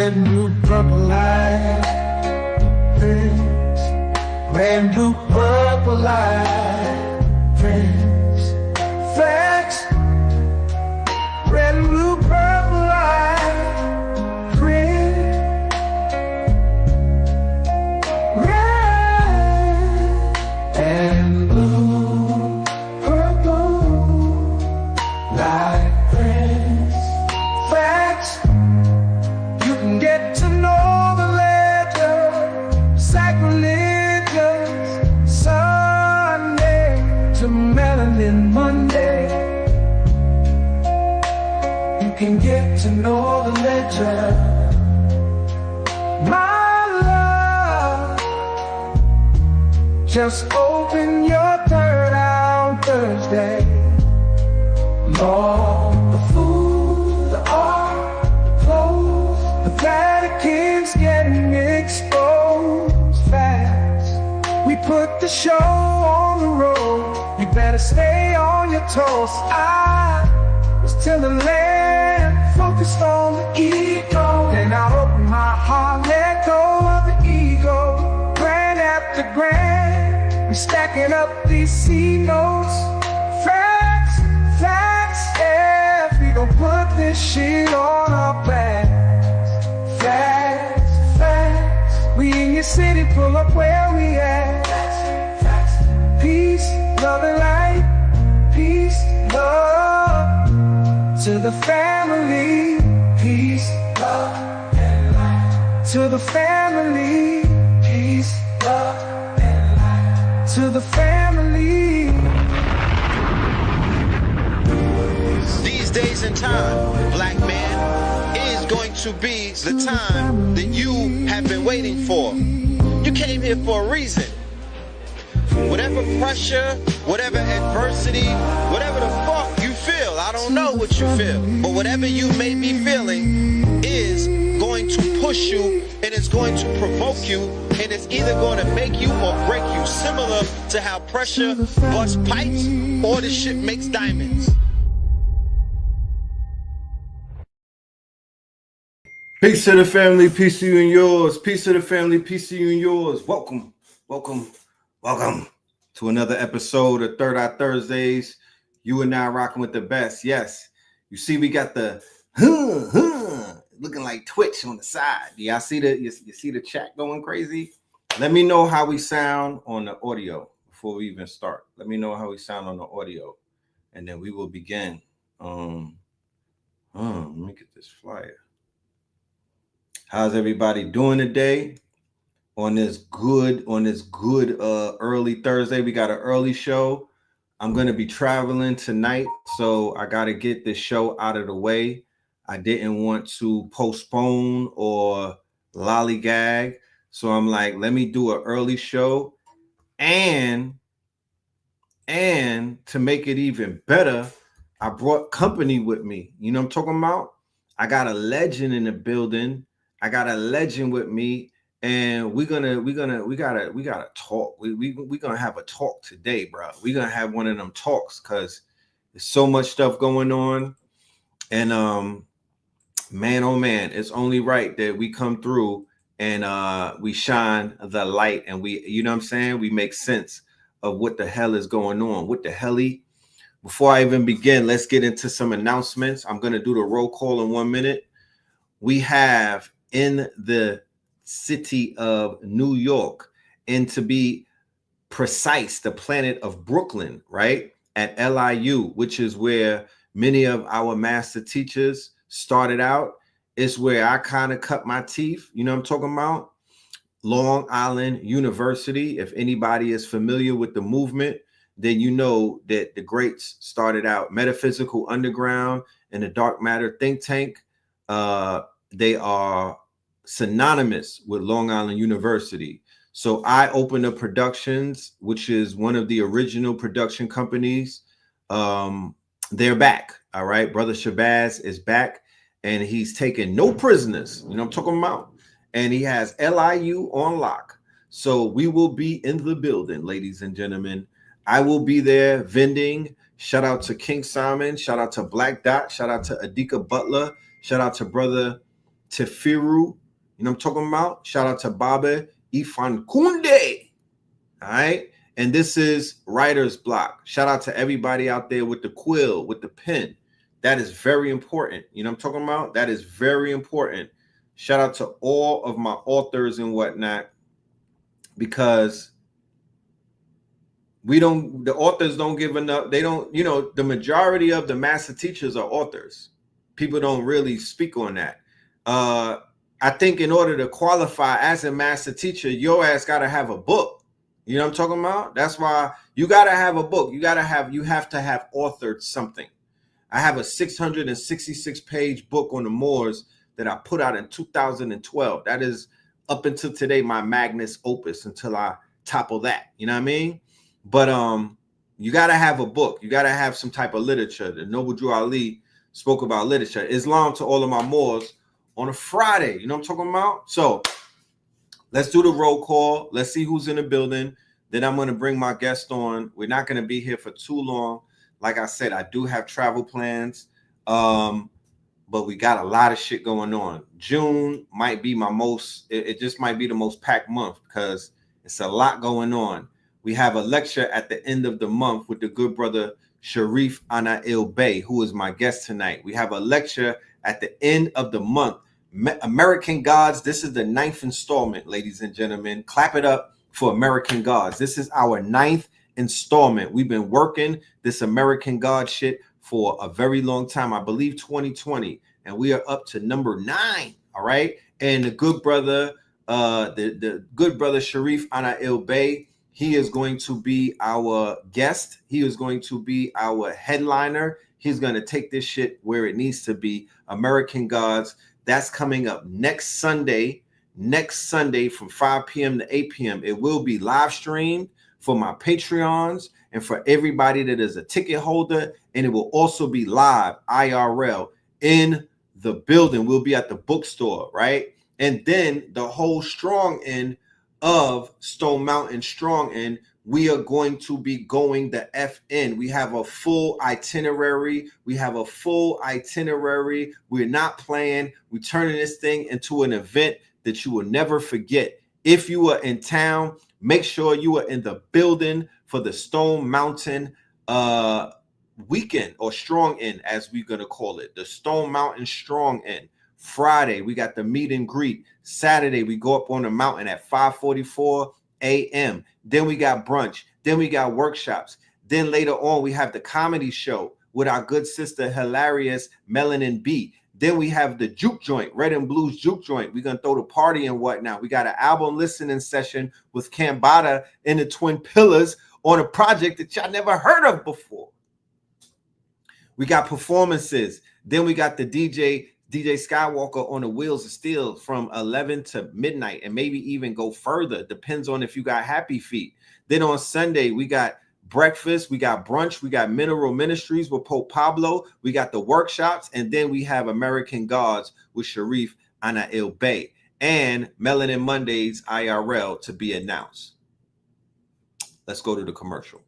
brand new purple light, friends. Brand new purple light, friends. Facts. Brand new purple light, friends. Red and blue, purple light, friends. Facts. You can get to know the ledger, sacrilegious Sunday to melanin Monday. You can get to know the ledger, my love. Just open your third eye on Thursday. Lord, the food, the art, the clothes, the Vatican's getting exposed fast. We put the show on the road. You better stay on your toes. I was till the land focused on the ego. Then I open my heart, let go of the ego. Grand after grand, we're stacking up these C notes. Facts, facts, yeah. We gon' put this shit on our backs. Facts, facts. We in your city, pull up where we at. Facts, facts. Peace, love and light. Peace, love. To the family, peace, love, and light. To the family, peace, love, and light. To the family. These days and time, black man, is going to be the time that you have been waiting for. You came here for a reason. Whatever pressure, whatever adversity, whatever the fuck you feel, I don't know what you feel, but whatever you may be feeling is going to push you, and it's going to provoke you, and it's either going to make you or break you, similar to how pressure busts pipes or the shit makes diamonds. Peace to the family, peace to you and yours. Peace to the family, peace to you and yours. Welcome, welcome, welcome to another episode of Third Eye Thursdays. You and I rocking with the best. Yes, you see we got the looking like Twitch on the side. Yeah, I see the you see the chat going crazy. Let me know how we sound on the audio before we even start. Let me know how we sound on the audio, and then we will begin. Let me get this flyer. How's everybody doing today? On this good early Thursday. We got an early show. I'm going to be traveling tonight, so I got to get this show out of the way. I didn't want to postpone or lollygag, so I'm like, let me do an early show. And to make it even better, I brought company with me. You know what I'm talking about? I got a legend in the building. I got a legend with me, and we gotta talk. We gonna have a talk today, bro. We gonna have one of them talks because there's so much stuff going on, and man, oh man, it's only right that we come through and we shine the light, and we, you know what I'm saying, we make sense of what the hell is going on. What the helly? Before I even begin, let's get into some announcements. I'm gonna do the roll call in 1 minute. We have in the city of New York, and to be precise, the planet of Brooklyn, right? At LIU, which is where many of our master teachers started out. It's where I kind of cut my teeth. You know what I'm talking about? Long Island University. If anybody is familiar with the movement, then you know that the greats started out Metaphysical Underground and the Dark Matter Think Tank. They are synonymous with Long Island University. So I Open Up Productions, which is one of the original production companies. They're back. All right. Brother Shabazz is back, and he's taking no prisoners. You know what I'm talking about? And he has LIU on lock. So we will be in the building, ladies and gentlemen. I will be there vending. Shout out to King Simon. Shout out to Black Dot. Shout out to Adika Butler. Shout out to Brother Tefiru. You know what I'm talking about? Shout out to Baba Ifan Kunde. All right. And this is writer's block. Shout out to everybody out there with the quill, with the pen. That is very important. You know what I'm talking about? That is very important. Shout out to all of my authors and whatnot, because the authors don't give enough. They don't, you know, the majority of the master teachers are authors. People don't really speak on that. I think in order to qualify as a master teacher, your ass got to have a book. You know what I'm talking about? That's why you got to have a book. You have to have authored something. I have a 666 page book on the Moors that I put out in 2012. That is up until today my magnus opus until I topple that. You know what I mean? But you got to have a book. You got to have some type of literature. The Noble Drew Ali spoke about literature. Islam to all of my Moors on a Friday. You know what I'm talking about? So let's do the roll call. Let's see who's in the building. Then I'm going to bring my guest on. We're not going to be here for too long. Like I said, I do have travel plans, but we got a lot of shit going on. June might be my most, it just might be the most packed month because it's a lot going on. We have a lecture at the end of the month with the good brother SHARIF ANAEL BEY, who is my guest tonight. We have a lecture at the end of the month. American Gods, this is the 9th installment, ladies and gentlemen. Clap it up for American Gods. This is our 9th installment. We've been working this American God shit for a very long time. I believe 2020, and we are up to number 9. All right. And the good brother, the good brother SHARIF ANAEL BEY, he is going to be our guest. He is going to be our headliner. He's going to take this shit where it needs to be. American Gods. That's coming up next Sunday. Next Sunday from 5 p.m. to 8 p.m. It will be live streamed for my Patreons and for everybody that is a ticket holder. And it will also be live IRL in the building. We'll be at the bookstore, right? And then the whole strong end of Stone Mountain Strong End, we are going to be going the FN. We have a full itinerary. We're not playing. We're turning this thing into an event that you will never forget. If you are in town, make sure you are in the building for the Stone Mountain weekend, or Strong End, as we're going to call it. The Stone Mountain Strong End. Friday, we got the meet and greet. Saturday, we go up on the mountain at 5:44 a.m. Then we got brunch. Then we got workshops. Then later on, we have the comedy show with our good sister, hilarious Melanin B. Then we have the juke joint, Red and Blues juke joint. We're going to throw the party and whatnot. We got an album listening session with Cambada and the Twin Pillars on a project that y'all never heard of before. We got performances. Then we got the DJ Skywalker on the Wheels of Steel from 11 to midnight, and maybe even go further. Depends on if you got happy feet. Then on Sunday, we got breakfast, we got brunch, we got Mineral Ministries with Pope Pablo, we got the workshops, and then we have American Gods with SHARIF ANAEL BEY, and Melanin Mondays IRL to be announced. Let's go to the commercial.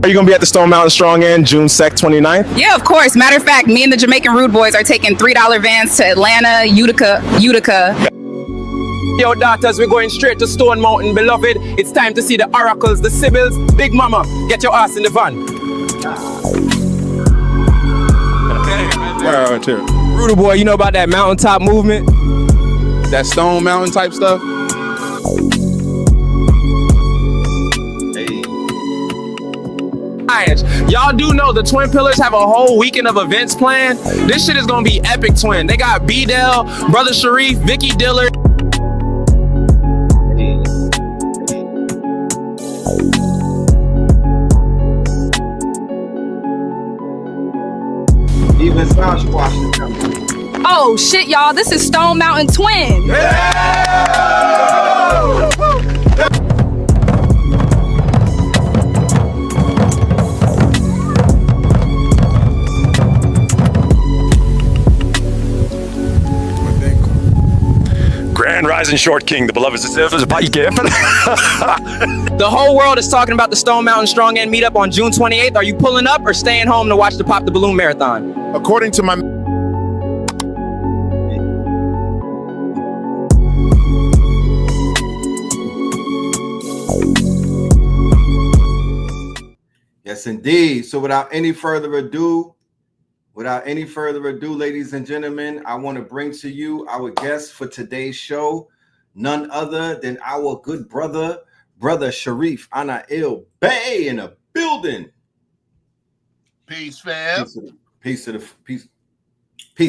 Are you going to be at the Stone Mountain Strong End June 2nd, 29th? Yeah, of course. Matter of fact, me and the Jamaican Rude Boys are taking $3 vans to Atlanta, Utica. Yo, daughters, we're going straight to Stone Mountain, beloved. It's time to see the oracles, the Sibyls. Big Mama, get your ass in the van. Right here. Rude Boy, you know about that mountaintop movement? That Stone Mountain type stuff? Y'all do know the Twin Pillars have a whole weekend of events planned. This shit is gonna be epic, twin. They got B-Dell, Brother SHARIF, Vicky Dillard. Even Sasquatch is coming. Oh shit, y'all! This is Stone Mountain Twin. Grand Rising Short King, the beloved sisters about you careful. The whole world is talking about the Stone Mountain Strong End meetup on June 28th. Are you pulling up or staying home to watch the Pop the Balloon Marathon? According to my... Yes, indeed. So without any further ado, ladies and gentlemen, I want to bring to you our guest for today's show, none other than our good brother Sharif ANAEL BEY in a building. Peace, fam. Peace,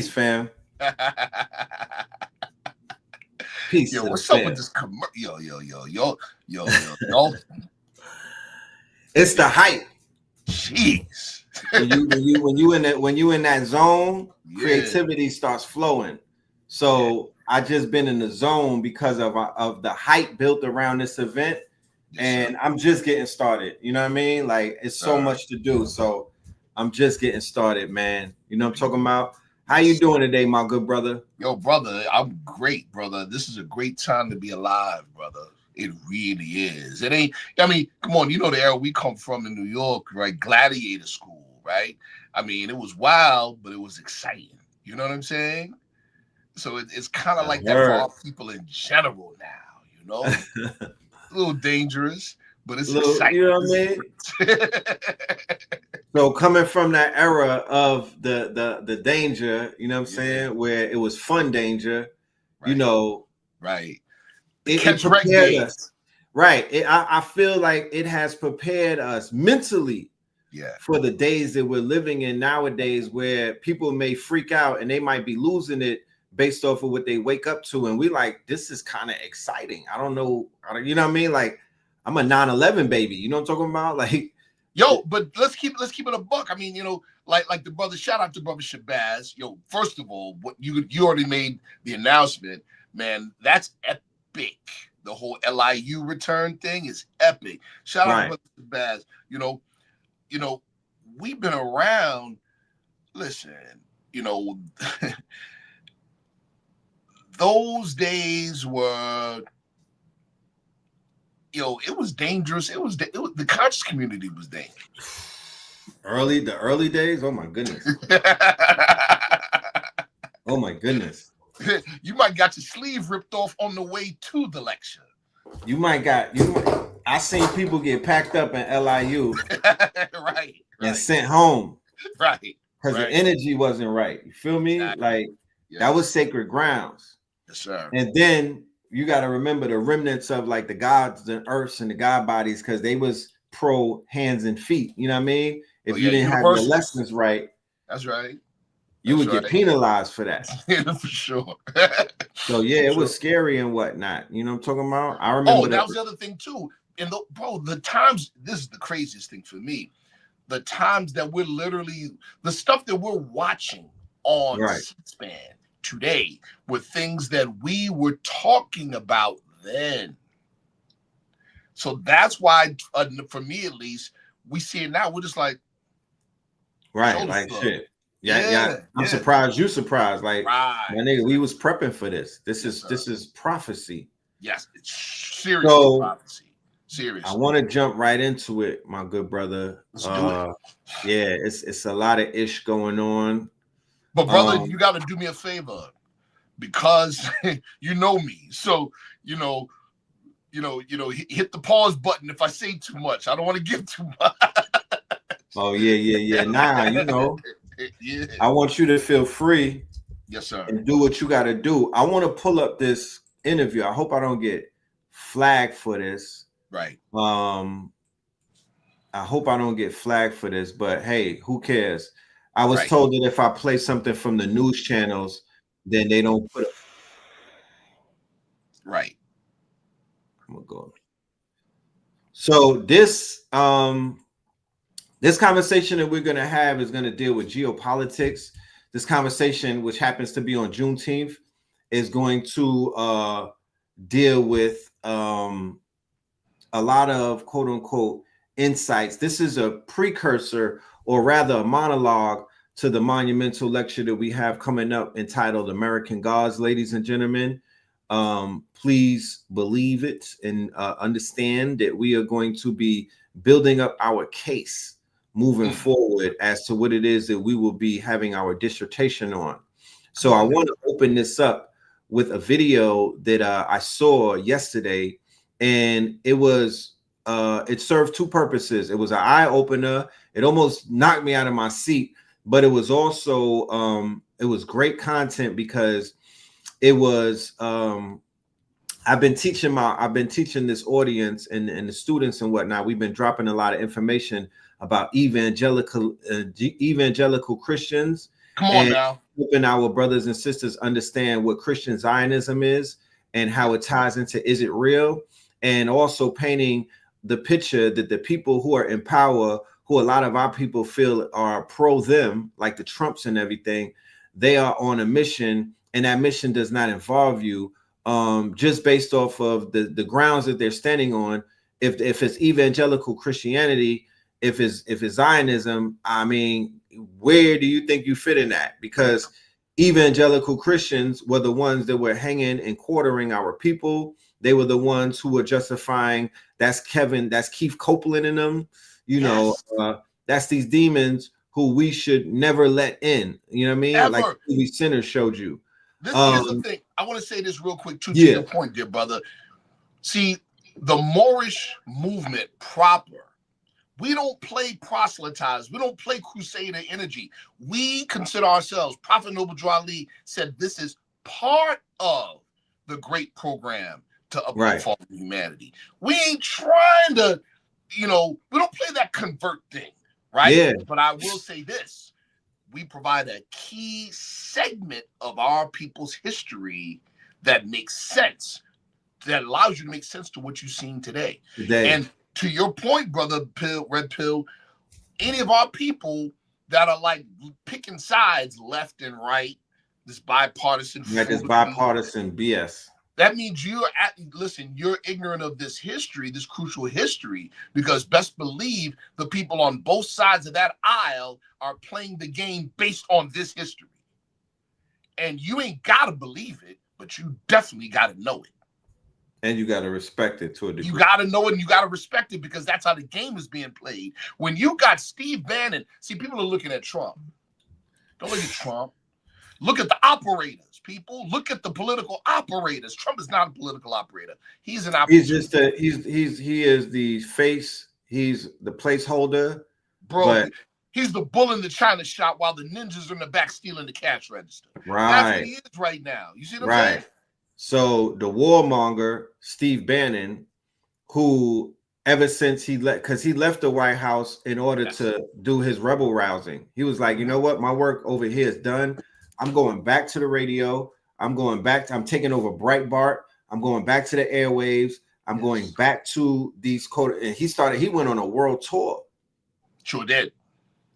fam. Peace. Yo, to what's the up fam. with this commercial? Yo. It's the hype. Jeez. when you in that zone, Yeah. creativity starts flowing. So I just been in the zone because of the hype built around this event, and I'm just getting started. You know what I mean? Like, it's so much to do. So I'm just getting started, man. You know what I'm talking about? How you doing today, my good brother? Yo, brother, I'm great, brother. This is a great time to be alive, brother. It really is. It ain't, I mean, come on, you know the era we come from in New York, right? Gladiator school, right? I mean, it was wild, but it was exciting. You know what I'm saying? So it's kind of like that for our people in general now, you know? A little dangerous, but it's exciting. You know what I mean? So coming from that era of the danger, you know what I'm saying, where it was fun danger, you know, right? It prepared us, right? I feel like it has prepared us mentally, for the days that we're living in nowadays, where people may freak out and they might be losing it based off of what they wake up to, and we like, this is kind of exciting. I don't know, you know what I mean? Like, I'm a 9/11 baby, you know what I'm talking about? Like, yo, but let's keep it a buck. I mean, you know, like the brother, shout out to brother Shabazz. Yo, first of all, what you already made the announcement, man. That's epic. The whole LIU return thing is epic. Shout out to brother Shabazz. You know, we've been around. Listen, you know, those days were. Yo, it was dangerous. It was the conscious community was dangerous. The early days. Oh my goodness. Oh my goodness. You might got your sleeve ripped off on the way to the lecture. I seen people get packed up in LIU, right, and sent home, right, because the energy wasn't right. You feel me? Like, that was sacred grounds. Yes, sir. And then you got to remember the remnants of like the gods, the earths, and the god bodies, because they was pro hands and feet. You know what I mean? If you didn't have your lessons right, that's right. You would get penalized for that. For sure. So yeah, it was scary and whatnot. You know what I'm talking about? I remember that was the other thing too. And the times, this is the craziest thing for me. The times that we're literally, the stuff that we're watching on C-SPAN today were things that we were talking about then. So that's why, for me at least, we see it now. We're just like, like shit. Yeah. I'm surprised you surprised. Like, my nigga, we was prepping for this. This is prophecy. Yes, it's seriously prophecy. Seriously. I want to jump right into it, my good brother. Let's do it. Yeah, it's a lot of ish going on. But brother, you got to do me a favor, because you know me. So you know, hit the pause button if I say too much. I don't want to give too much. Oh yeah. Nah, you know. Yeah. I want you to feel free. Yes, sir. And do what you got to do. I want to pull up this interview. I hope I don't get flagged for this. Right. I hope I don't get flagged for this, but hey, who cares? I was told that if I play something from the news channels, then they don't put it. Right. I'm gonna go. So this conversation that we're going to have is going to deal with geopolitics. This conversation, which happens to be on Juneteenth, is going to deal with a lot of quote unquote insights. This is a precursor, or rather a monologue, to the monumental lecture that we have coming up entitled American Gods, ladies and gentlemen. Please believe it and understand that we are going to be building up our case moving forward as to what it is that we will be having our dissertation on. So I want to open this up with a video that I saw yesterday, and it was it served two purposes. It was an eye opener. It almost knocked me out of my seat, but it was also it was great content because it was I've been teaching this audience and the students and whatnot. We've been dropping a lot of information about evangelical Christians. Come on now. Helping our brothers and sisters understand what Christian Zionism is and how it ties into Is It Real? And also painting the picture that the people who are in power, who a lot of our people feel are pro them, like the Trumps and everything, they are on a mission, and that mission does not involve you just based off of the grounds that they're standing on. If it's evangelical Christianity, if it's Zionism, I mean, where do you think you fit in that? Because evangelical Christians were the ones that were hanging and quartering our people. They were the ones who were justifying that's Keith Copeland in them, you know, that's these demons who we should never let in. You know what I mean? Like the sinners showed you. This is the thing. I want to say this real quick too, to your point, dear brother. See, the Moorish movement proper, we don't play proselytize. We don't play crusader energy. We consider ourselves, Prophet Noble Drew Ali said, this is part of the great program to uplift fallen humanity. We ain't trying to, you know, we don't play that convert thing, right? Yeah. But I will say this. We provide a key segment of our people's history that makes sense, that allows you to make sense to what you've seen today. And to your point, brother Red Pill, any of our people that are like picking sides left and right, this bipartisan, this bipartisan BS. That means you're ignorant of this history, this crucial history, because best believe the people on both sides of that aisle are playing the game based on this history. And you ain't got to believe it, but you definitely got to know it. And you got to respect it to a degree. You got to know it and you got to respect it because that's how the game is being played. When you got Steve Bannon, see, people are looking at Trump. Don't look at Trump. Look at the operators, people. Look at the political operators. Trump is not a political operator. He's an operator. He's just he is the face. He's the placeholder. Bro, he's the bull in the china shop while the ninjas are in the back stealing the cash register. Right. That's what he is right now. You see what I'm saying? So the warmonger, Steve Bannon, who ever since he left the White House in order to do his rebel rousing, he was like, you know what? My work over here is done. I'm going back to the radio. I'm taking over Breitbart. I'm going back to the airwaves. I'm going back to these and he went on a world tour. Sure did.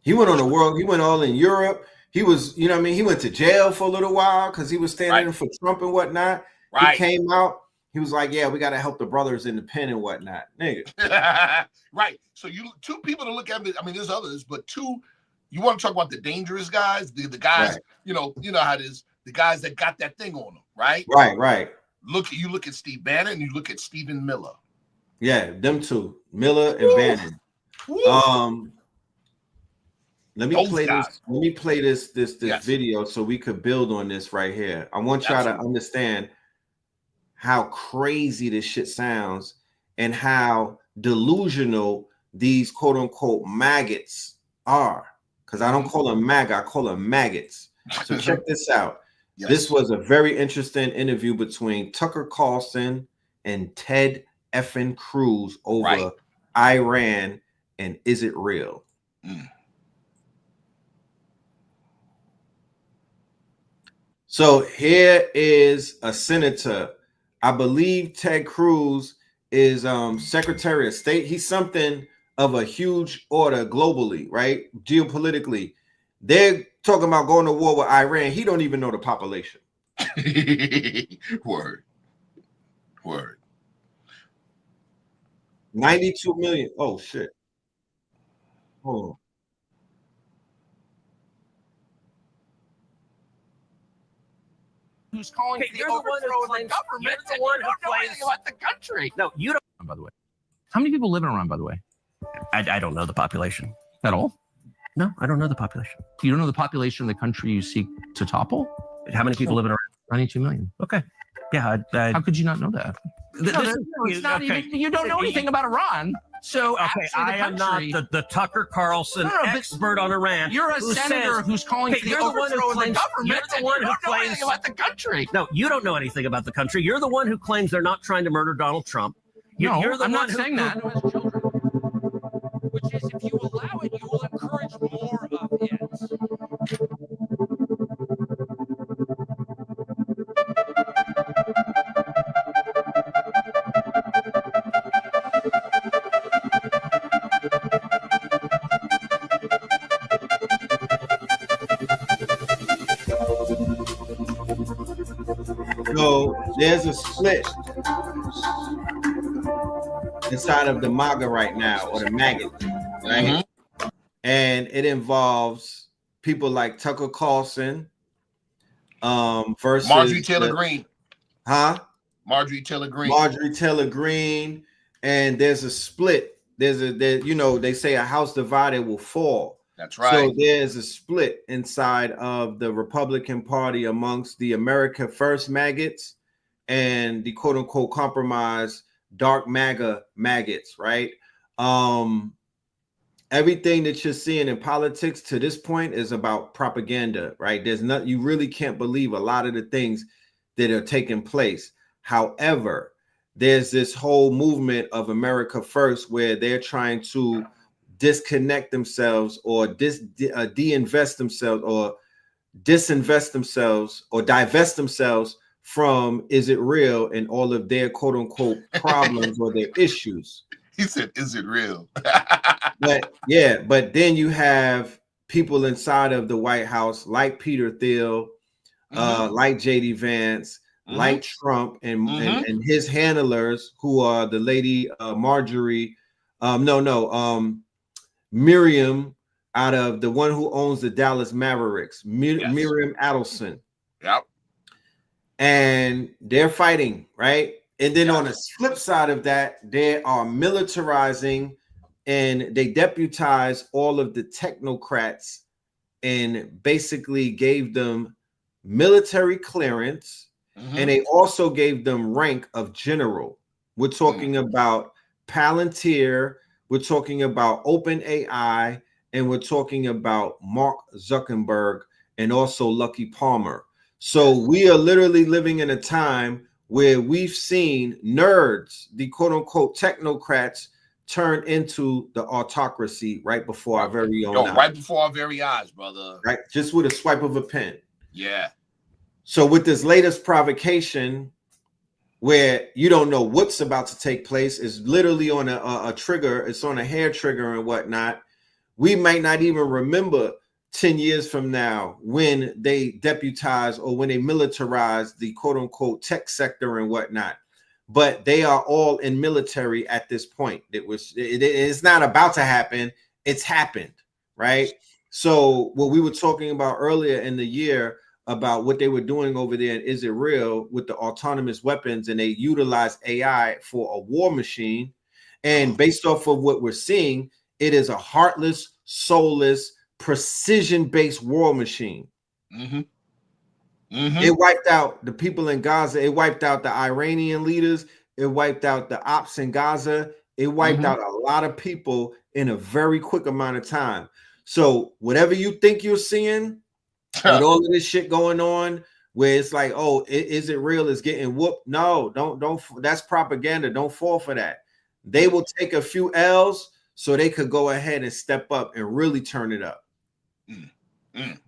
He went on a world, he went all in Europe. He was, you know what I mean? He went to jail for a little while because he was standing in for Trump and whatnot. He came out. He was like, yeah, we got to help the brothers in the pen and whatnot. Nigga. Right. So two people to look at it. I mean, there's others, but two, you want to talk about the dangerous guys, the guys, you know how it is, the guys that got that thing on them, right? Right. You look at Steve Bannon and you look at Stephen Miller. Yeah, them two, Miller and Bannon. Let me play this video so we could build on this right here. I want y'all to understand how crazy this shit sounds and how delusional these quote unquote maggots are. Because I don't call them MAGA, I call them maggots. So check this out. This was a very interesting interview between Tucker Carlson and Ted effing Cruz over Iran and Is It Real? So here is a senator. I believe Ted Cruz is Secretary of State. He's something of a huge order globally, right? Geopolitically. They're talking about going to war with Iran. He don't even know the population. Word. 92 million. Oh, shit. Hold on. Who's calling for the overthrow of the government? You're the one who plays about the country. No, you don't. By the way, how many people live in Iran? By the way, I don't know the population at all. No, I don't know the population. You don't know the population of the country you seek to topple? How many people live in Iran? 92 million. Okay. Yeah. How could you not know that? It's not even. You don't know anything about Iran. So I am not the Tucker Carlson expert on Iran. You're a senator who's calling for the overthrow of the government. You're the one who claims anything about the country. No, you don't know anything about the country. You're the one who claims they're not trying to murder Donald Trump. I'm not saying that. Which is, if you allow it, you will encourage more of it. So there's a split inside of the MAGA right now, or the maggot, right? And it involves people like Tucker Carlson versus Marjorie Taylor Greene. Marjorie Taylor Greene. And there's a split. They say a house divided will fall. That's right. So there's a split inside of the Republican Party amongst the America First maggots and the quote unquote compromise dark MAGA maggots, right? Everything that you're seeing in politics to this point is about propaganda, right? You really can't believe a lot of the things that are taking place. However, there's this whole movement of America First where they're trying to disconnect themselves or de-invest themselves or disinvest themselves or divest themselves from is it real and all of their quote unquote problems or their issues. He said, is it real? but then you have people inside of the White House like Peter Thiel, like JD Vance, like Trump and his handlers who are the lady Miriam out of the one who owns the Dallas Mavericks, Miriam Adelson. Yep. And they're fighting, right? And then on the flip side of that, they are militarizing and they deputize all of the technocrats and basically gave them military clearance. And they also gave them rank of general. We're talking about Palantir, we're talking about OpenAI, and we're talking about Mark Zuckerberg and also Lucky Palmer. So we are literally living in a time where we've seen nerds, the quote unquote technocrats, turn into the autocracy right before our very own eyes. Right before our very eyes, brother. Right, just with a swipe of a pen. Yeah. So with this latest provocation, where you don't know what's about to take place, is literally on a trigger, it's on a hair trigger and whatnot. We might not even remember 10 years from now when they deputize or when they militarize the quote unquote tech sector and whatnot. But they are all in military at this point. It's not about to happen, it's happened, right? So what we were talking about earlier in the year about what they were doing over there in Is It Real with the autonomous weapons, and they utilize AI for a war machine. And based off of what we're seeing, it is a heartless, soulless, precision-based war machine. It wiped out the people in Gaza. It wiped out the Iranian leaders. It wiped out the ops in Gaza. It wiped out a lot of people in a very quick amount of time. So whatever you think you're seeing, with all of this shit going on, where it's like, oh, is it real? It's getting whooped. No, don't. That's propaganda. Don't fall for that. They will take a few L's so they could go ahead and step up and really turn it up.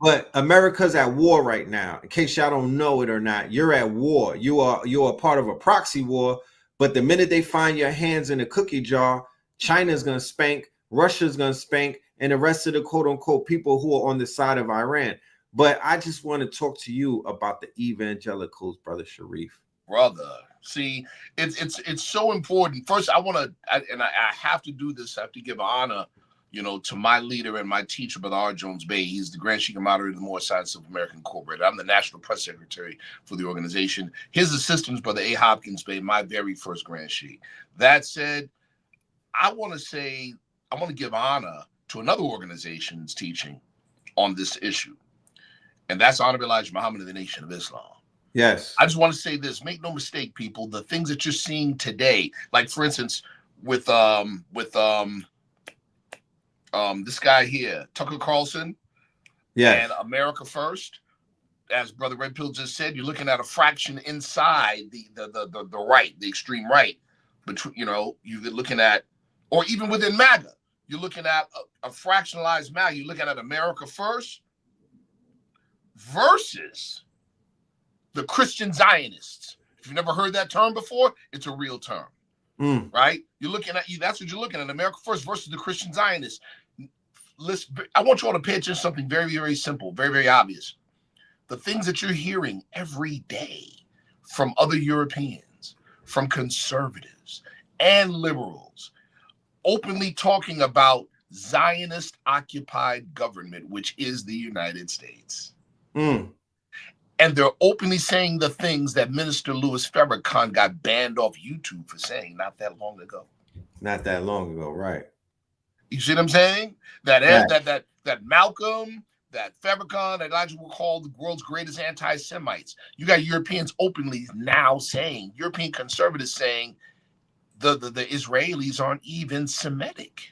But America's at war right now. In case y'all don't know it or not, you're at war. You're a part of a proxy war. But the minute they find your hands in a cookie jar, China's gonna spank, Russia's gonna spank, and the rest of the quote unquote people who are on the side of Iran. But I just want to talk to you about the evangelicals, brother Sharif. Brother, see, it's so important. First, I have to do this. I have to give honor, to my leader and my teacher, Brother R. Jones Bey. He's the Grand Sheikh and moderator of the Moorish Science of America Incorporated. I'm the national press secretary for the organization. His assistant, Brother A. Hopkins Bey, my very first Grand Sheikh. That said, I want to give honor to another organization's teaching on this issue. And that's Honorable Elijah Muhammad of the Nation of Islam. Yes. I just want to say this: make no mistake, people. The things that you're seeing today, like for instance, with this guy here, Tucker Carlson, Yes. and America First. As Brother Red Pill just said, you're looking at a fraction inside the right, the extreme right. Between, you know, you're looking at, or even within MAGA, you're looking at a fractionalized MAGA. You're looking at America First versus the Christian Zionists. If you've never heard that term before, it's a real term, right? You're looking at, that's what you're looking at, America First versus the Christian Zionists. Listen, I want you all to pay attention to something very, very simple, very, very obvious. The things that you're hearing every day from other Europeans, from conservatives and liberals, openly talking about Zionist-occupied government, which is the United States. And they're openly saying the things that Minister Louis Farrakhan got banned off YouTube for saying not that long ago. Not that long ago, right? You see what I'm saying? That Malcolm, that Farrakhan, that Elijah were called the world's greatest anti-Semites. You got Europeans openly now saying, European conservatives saying, the Israelis aren't even Semitic.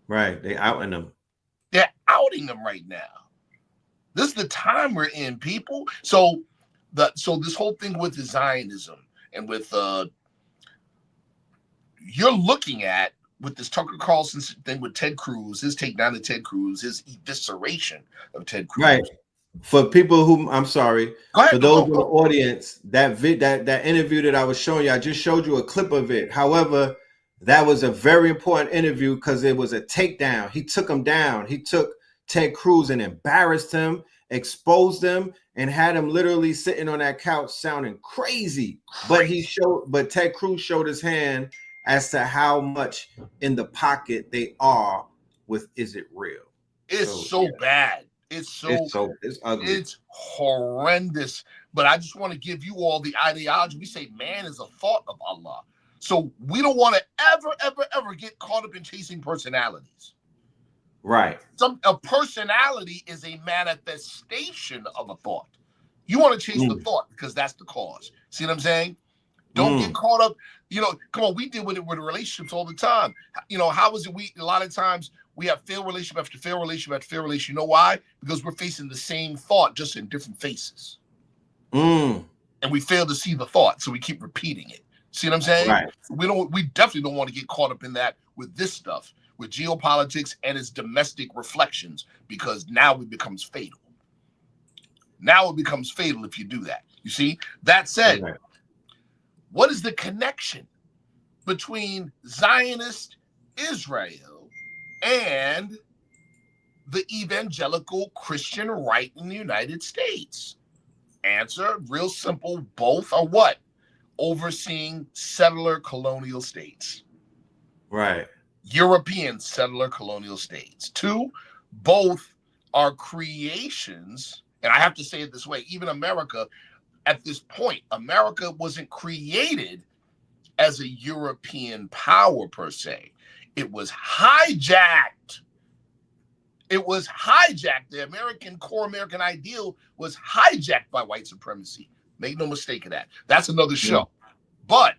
Right. They outing them. They're outing them right now. This is the time we're in, people. So this whole thing with the Zionism and with you're looking at with this Tucker Carlson thing with Ted Cruz, his takedown of Ted Cruz, his evisceration of Ted Cruz. Right. For people who, I'm sorry, for those in the audience, that interview that I was showing you, I just showed you a clip of it. However, that was a very important interview because it was a takedown. He took him down. He took Ted Cruz and embarrassed him, exposed him, and had him literally sitting on that couch sounding crazy. But Ted Cruz showed his hand as to how much in the pocket they are with is it real? It's so bad. It's ugly. It's horrendous. But I just want to give you all the ideology. We say man is a thought of Allah. So we don't want to ever get caught up in chasing personalities. Right. A personality is a manifestation of a thought. You want to chase the thought because that's the cause. See what I'm saying? Don't get caught up. You know, come on, we deal with it with relationships all the time. You know, how is it a lot of times we have failed relationship after failed relationship after failed relationship. You know why? Because we're facing the same thought, just in different faces. And we fail to see the thought, so we keep repeating it. See what I'm saying? Right. We definitely don't want to get caught up in that with this stuff, with geopolitics and its domestic reflections, because now it becomes fatal. Now it becomes fatal if you do that. You see? That said, what is the connection between Zionist Israel and the evangelical Christian right in the United States? Answer, real simple. Both are what? Overseeing settler colonial states. Right. European settler colonial states. Two, both are creations, and I have to say it this way, even America, at this point, America wasn't created as a European power per se. It was hijacked. It was hijacked. The core American ideal was hijacked by white supremacy. Make no mistake of that. That's another show. But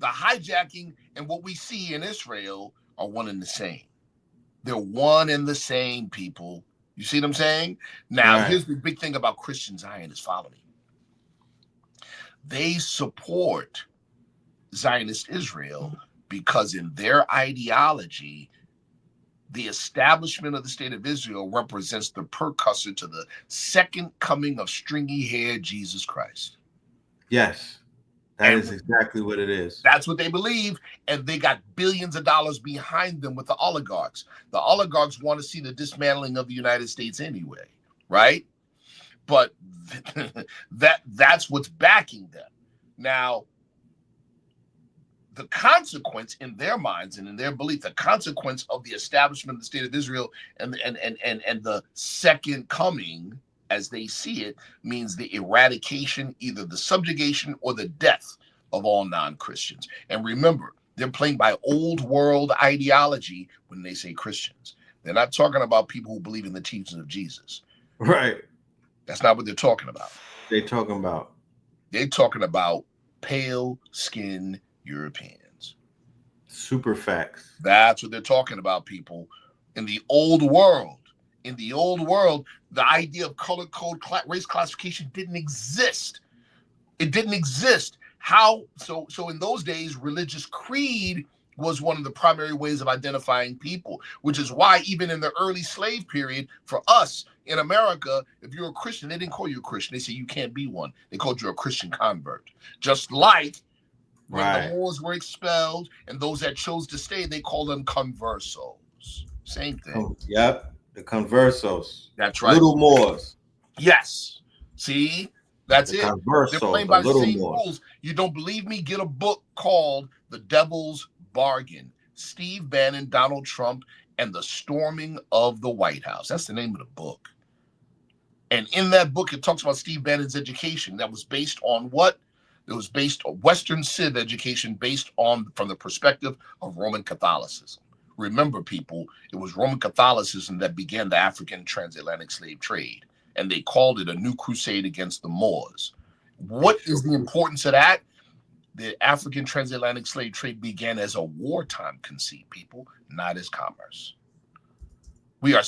the hijacking and what we see in Israel are one and the same. They're one and the same, people. You see what I'm saying? Now, here's the big thing about Christian Zionists. Follow me. They support Zionist Israel because in their ideology, the establishment of the state of Israel represents the precursor to the second coming of stringy-haired Jesus Christ. Yes, that is exactly what it is. That's what they believe, and they got billions of dollars behind them with the oligarchs. The oligarchs want to see the dismantling of the United States anyway, right? But that's what's backing them. Now, the consequence in their minds and in their belief, the consequence of the establishment of the state of Israel and the second coming, as they see it, means the eradication, either the subjugation or the death of all non-Christians. And remember, they're playing by old world ideology when they say Christians. They're not talking about people who believe in the teachings of Jesus. Right. That's not what they're talking about. They're talking about They're talking about pale-skinned Europeans. Super facts. That's what they're talking about, people. In the old world, the idea of color code, race classification didn't exist. It didn't exist. How? So in those days, religious creed was one of the primary ways of identifying people, which is why even in the early slave period, for us in America, if you're a Christian, they didn't call you a Christian. They say you can't be one. They called you a Christian convert. Just like when the Moors were expelled and those that chose to stay, they called them conversos. Same thing. Oh, yep, the conversos. That's right. Little Moors. Yes. See? That's the it. Conversos, they're playing by the same rules. You don't believe me? Get a book called The Devil's Bargain. Steve Bannon, Donald Trump, and the Storming of the White House. That's the name of the book. And in that book, it talks about Steve Bannon's education that was based on what? It was based on Western Civ education based on from the perspective of Roman Catholicism. Remember, people, it was Roman Catholicism that began the African transatlantic slave trade, and they called it a new crusade against the Moors. What is the importance of that? The African transatlantic slave trade began as a wartime conceit, people, not as commerce. We are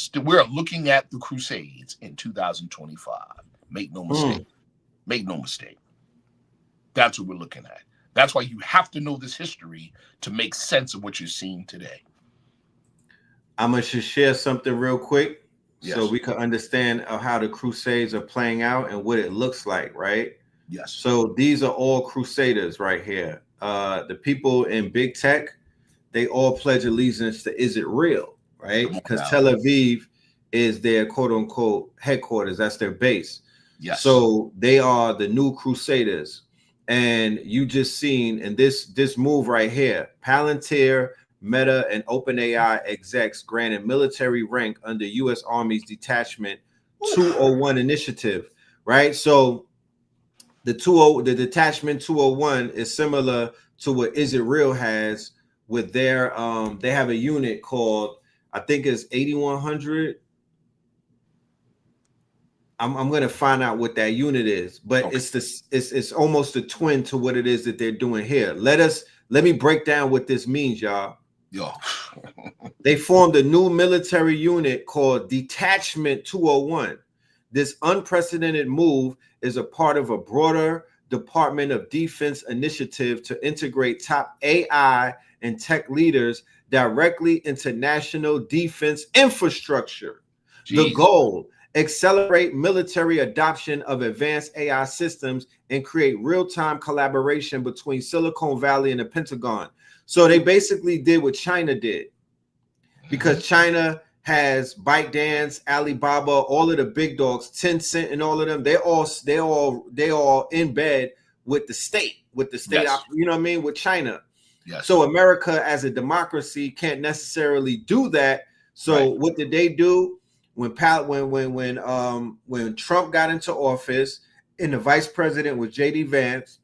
looking at the Crusades in 2025. Make no mistake. Make no mistake. That's what we're looking at. That's why you have to know this history to make sense of what you're seeing today. I'm going to share something real quick Yes. so we can understand how the Crusades are playing out and what it looks like, right? Yes. So these are all Crusaders right here. The people in big tech, they all pledge allegiance to Is It Real, right? Because Tel Aviv is their quote unquote headquarters. That's their base. Yes. So they are the new Crusaders. And you just seen in this move right here, Palantir, Meta, and OpenAI execs granted military rank under U.S. Army's Detachment 201 initiative, right? So the Detachment 201 is similar to what Is It Real has with their they have a unit called, I think it's 8100. I'm gonna find out what that unit is, but okay. It's almost a twin to what it is that they're doing here. Let me break down what this means, y'all. Yo. They formed a new military unit called Detachment 201. This unprecedented move is a part of a broader Department of Defense initiative to integrate top AI and tech leaders directly into national defense infrastructure. Jeez. The goal: accelerate military adoption of advanced AI systems and create real-time collaboration between Silicon Valley and the Pentagon. So they basically did what China did, because China has ByteDance, Alibaba, all of the big dogs, Tencent, and all of them. They all in bed with the state, yes. You know what I mean, with China. Yes. So America, as a democracy, can't necessarily do that. So what did they do? When Trump got into office, and the vice president was J.D. Vance,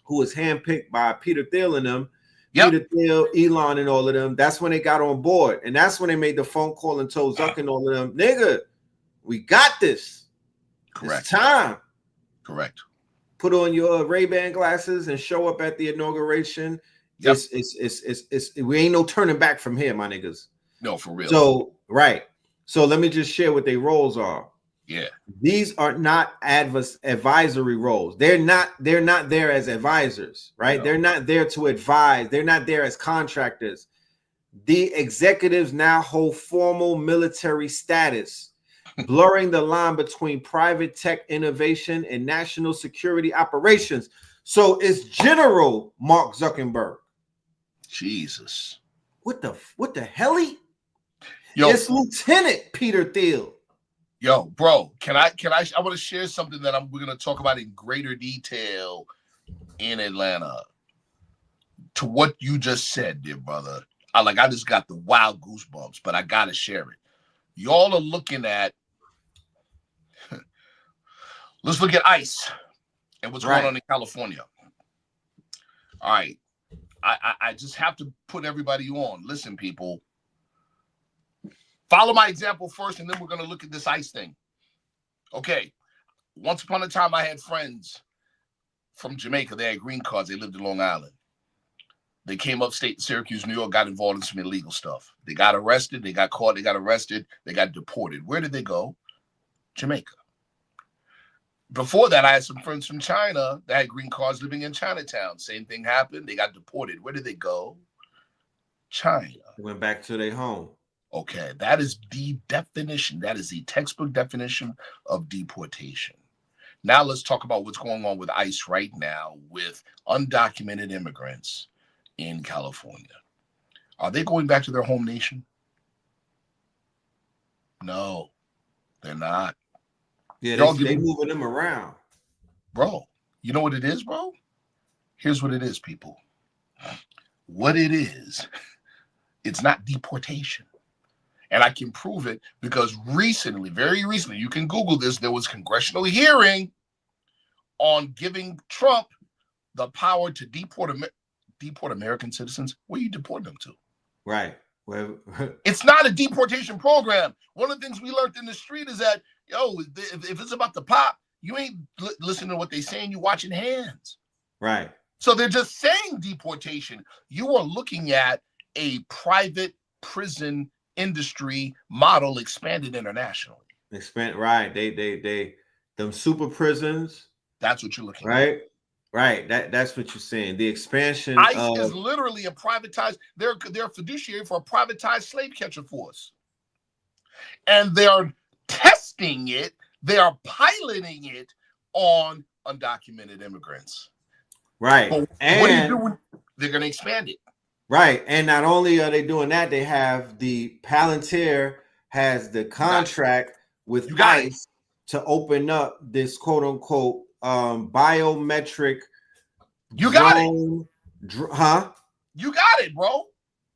who was handpicked by Peter Thiel and them. Yep. Peter Thiel, Elon, and all of them. That's when they got on board, and that's when they made the phone call and told Zuck and all of them, "Nigga, we got this. Correct. It's time. Correct. Put on your Ray-Ban glasses and show up at the inauguration. Yep. It's we ain't no turning back from here, my niggas. No, for real. So So let me just share what their roles are. Yeah. These are not advisory roles. They're not there as advisors, right? No. They're not there to advise. They're not there as contractors. The executives now hold formal military status, blurring the line between private tech innovation and national security operations. So it's General Mark Zuckerberg. Jesus. What the hell? Yo, it's Lieutenant Peter Thiel. Yo, bro, I want to share something that we're going to talk about in greater detail in Atlanta. To what you just said, dear brother, I just got the wild goosebumps, but I got to share it. Y'all are looking at, let's look at ICE and what's going on in California. All right. I just have to put everybody on. Listen, people. Follow my example first, and then we're going to look at this ICE thing. Okay. Once upon a time, I had friends from Jamaica. They had green cards. They lived in Long Island. They came upstate to Syracuse, New York, got involved in some illegal stuff. They got arrested. They got caught. They got arrested. They got deported. Where did they go? Jamaica. Before that, I had some friends from China that had green cards living in Chinatown. Same thing happened. They got deported. Where did they go? China. They went back to their home. Okay, that is the definition. That is the textbook definition of deportation. Now let's talk about what's going on with ICE right now with undocumented immigrants in California. Are they going back to their home nation? No, they're not. Yeah, they moving them around. Bro, you know what it is, bro? Here's what it is, people. What it is, it's not deportation. And I can prove it because recently, very recently, you can Google this, there was congressional hearing on giving Trump the power to deport American citizens. Where you deport them to? Right. Well, it's not a deportation program. One of the things we learned in the street is that, yo, if it's about the pop, you ain't listening to what they saying, you watching hands. Right. So they're just saying deportation. You are looking at a private prison industry model expanded internationally. Right. They them super prisons. That's what you're looking at. Right. That's what you're saying. The expansion ICE is literally a privatized, they're a fiduciary for a privatized slave catcher force. And they're testing it, they are piloting it on undocumented immigrants. Right. But and what do you do when they're going to expand it? Right. And not only are they doing that, they have the Palantir has the contract with ICE to open up this quote unquote biometric. You got it. You got it, bro.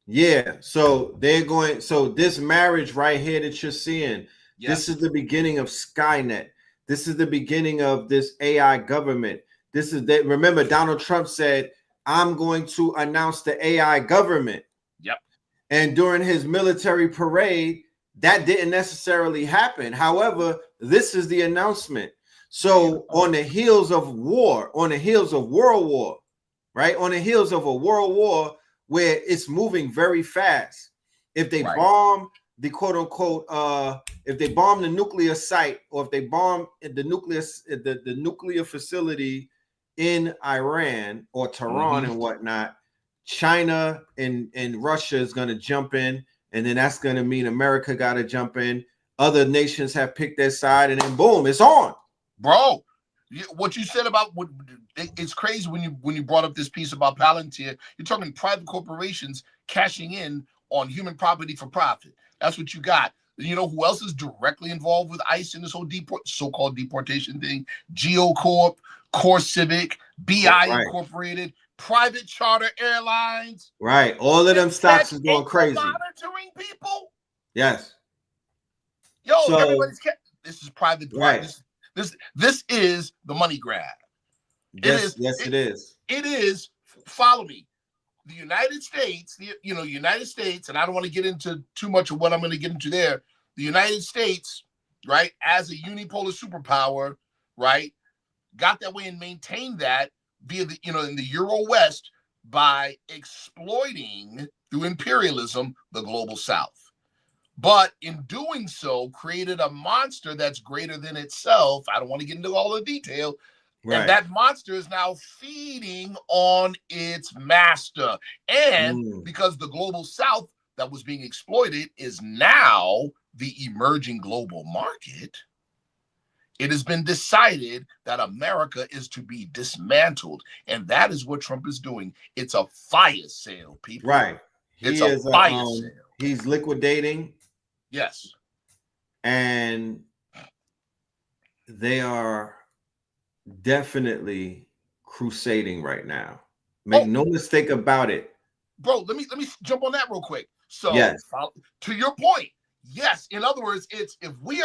Yeah. So they're going. So this marriage right here that you're seeing, this is the beginning of Skynet. This is the beginning of this AI government. This is that. Remember, Donald Trump said, I'm going to announce the AI government. Yep. And during his military parade, that didn't necessarily happen. However, this is the announcement. So on the heels of war, on the heels of World War, right? On the heels of a World War where it's moving very fast. If they bomb the quote unquote, if they bomb the nuclear site, or if they bomb the nuclear facility in Iran or Tehran and whatnot, China and Russia is going to jump in, and then that's going to mean America got to jump in. Other nations have picked their side, and then boom, it's on. Bro, what you said about it's crazy when you brought up this piece about Palantir. You're talking private corporations cashing in on human property for profit. That's what you got. You know who else is directly involved with ICE in this whole so-called deportation thing? GeoCorp, Core Civic, BEY Incorporated, private charter airlines. Right. All of them stocks is going crazy. Monitoring people. Yes. Yo, everybody's this is private. Right. This is the money grab. Yes, it is. It is. Follow me. The United States, United States, and I don't want to get into too much of what I'm going to get into there. The United States, right, as a unipolar superpower, right, got that way and maintained that via the, in the Euro West by exploiting through imperialism the global South. But in doing so, created a monster that's greater than itself. I don't want to get into all the detail. Right. And that monster is now feeding on its master. And because the global South that was being exploited is now the emerging global market, it has been decided that America is to be dismantled. And that is what Trump is doing. It's a fire sale, people. Right. It's a fire sale. He's liquidating. Yes. And they are definitely crusading right now. Make no mistake about it. Bro, let me jump on that real quick. So to your point, yes, in other words, it's if we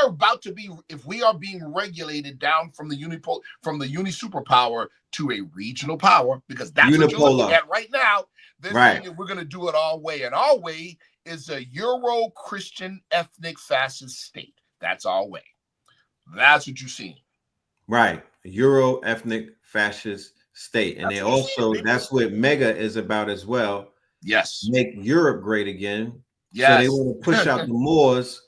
are being regulated down from the uni superpower to a regional power, because that's what you're looking at right now. They're saying that we're going to do it our way, and our way is a Euro-Christian ethnic fascist state. That's our way. That's what you're seeing. Right. Euro ethnic fascist state. And they also, that's what MAGA is about as well. Yes. Make Europe great again. Yes. So they want to push out the Moors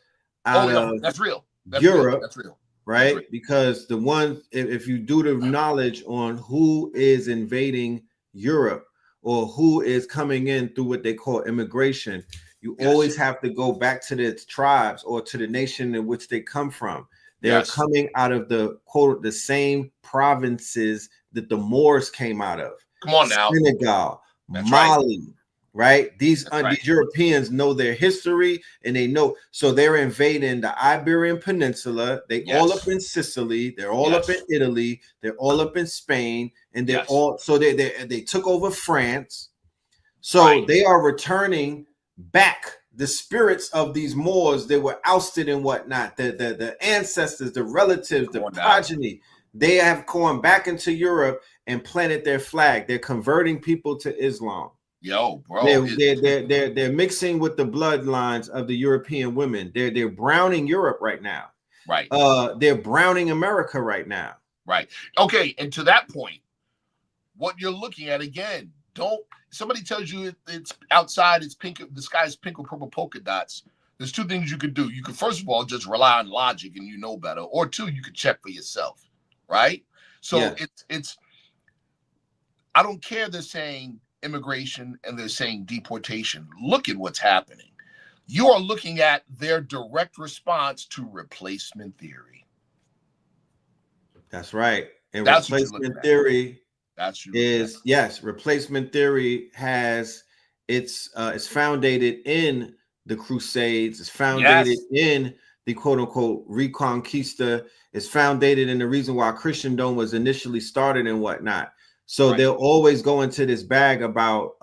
out of that's real. That's Europe. Real. That's real. Right? That's real. Because the one, if you do the knowledge on who is invading Europe or who is coming in through what they call immigration, you always have to go back to the tribes or to the nation in which they come from. They are coming out of the quote the same provinces that the Moors came out of. Come on now. Senegal, Mali, right? These Europeans know their history and they know, so they're invading the Iberian Peninsula. They all up in Sicily, they're all up in Italy, they're all up in Spain, and they're all so they took over France. So they are returning back the spirits of these Moors that were ousted and whatnot, the ancestors, the relatives, the progeny. They have gone back into Europe and planted their flag. They're converting people to Islam. Yo, bro, they're mixing with the bloodlines of the European women. They're browning Europe right now. Right. They're browning America right now. Right. Okay. And to that point, what you're looking at again, don't somebody tells you it's outside, it's pink, the sky is pink with purple polka dots. There's two things you could do. You could first of all just rely on logic and you know better, or two, you could check for yourself. Right. So it's I don't care they're saying immigration and they're saying deportation. Look at what's happening. You are looking at their direct response to replacement theory. That's right. And that's replacement theory is replacement theory has it's founded in the Crusades. It's founded in the quote unquote Reconquista. It's founded in the reason why Christendom was initially started and whatnot. So they'll always go into this bag about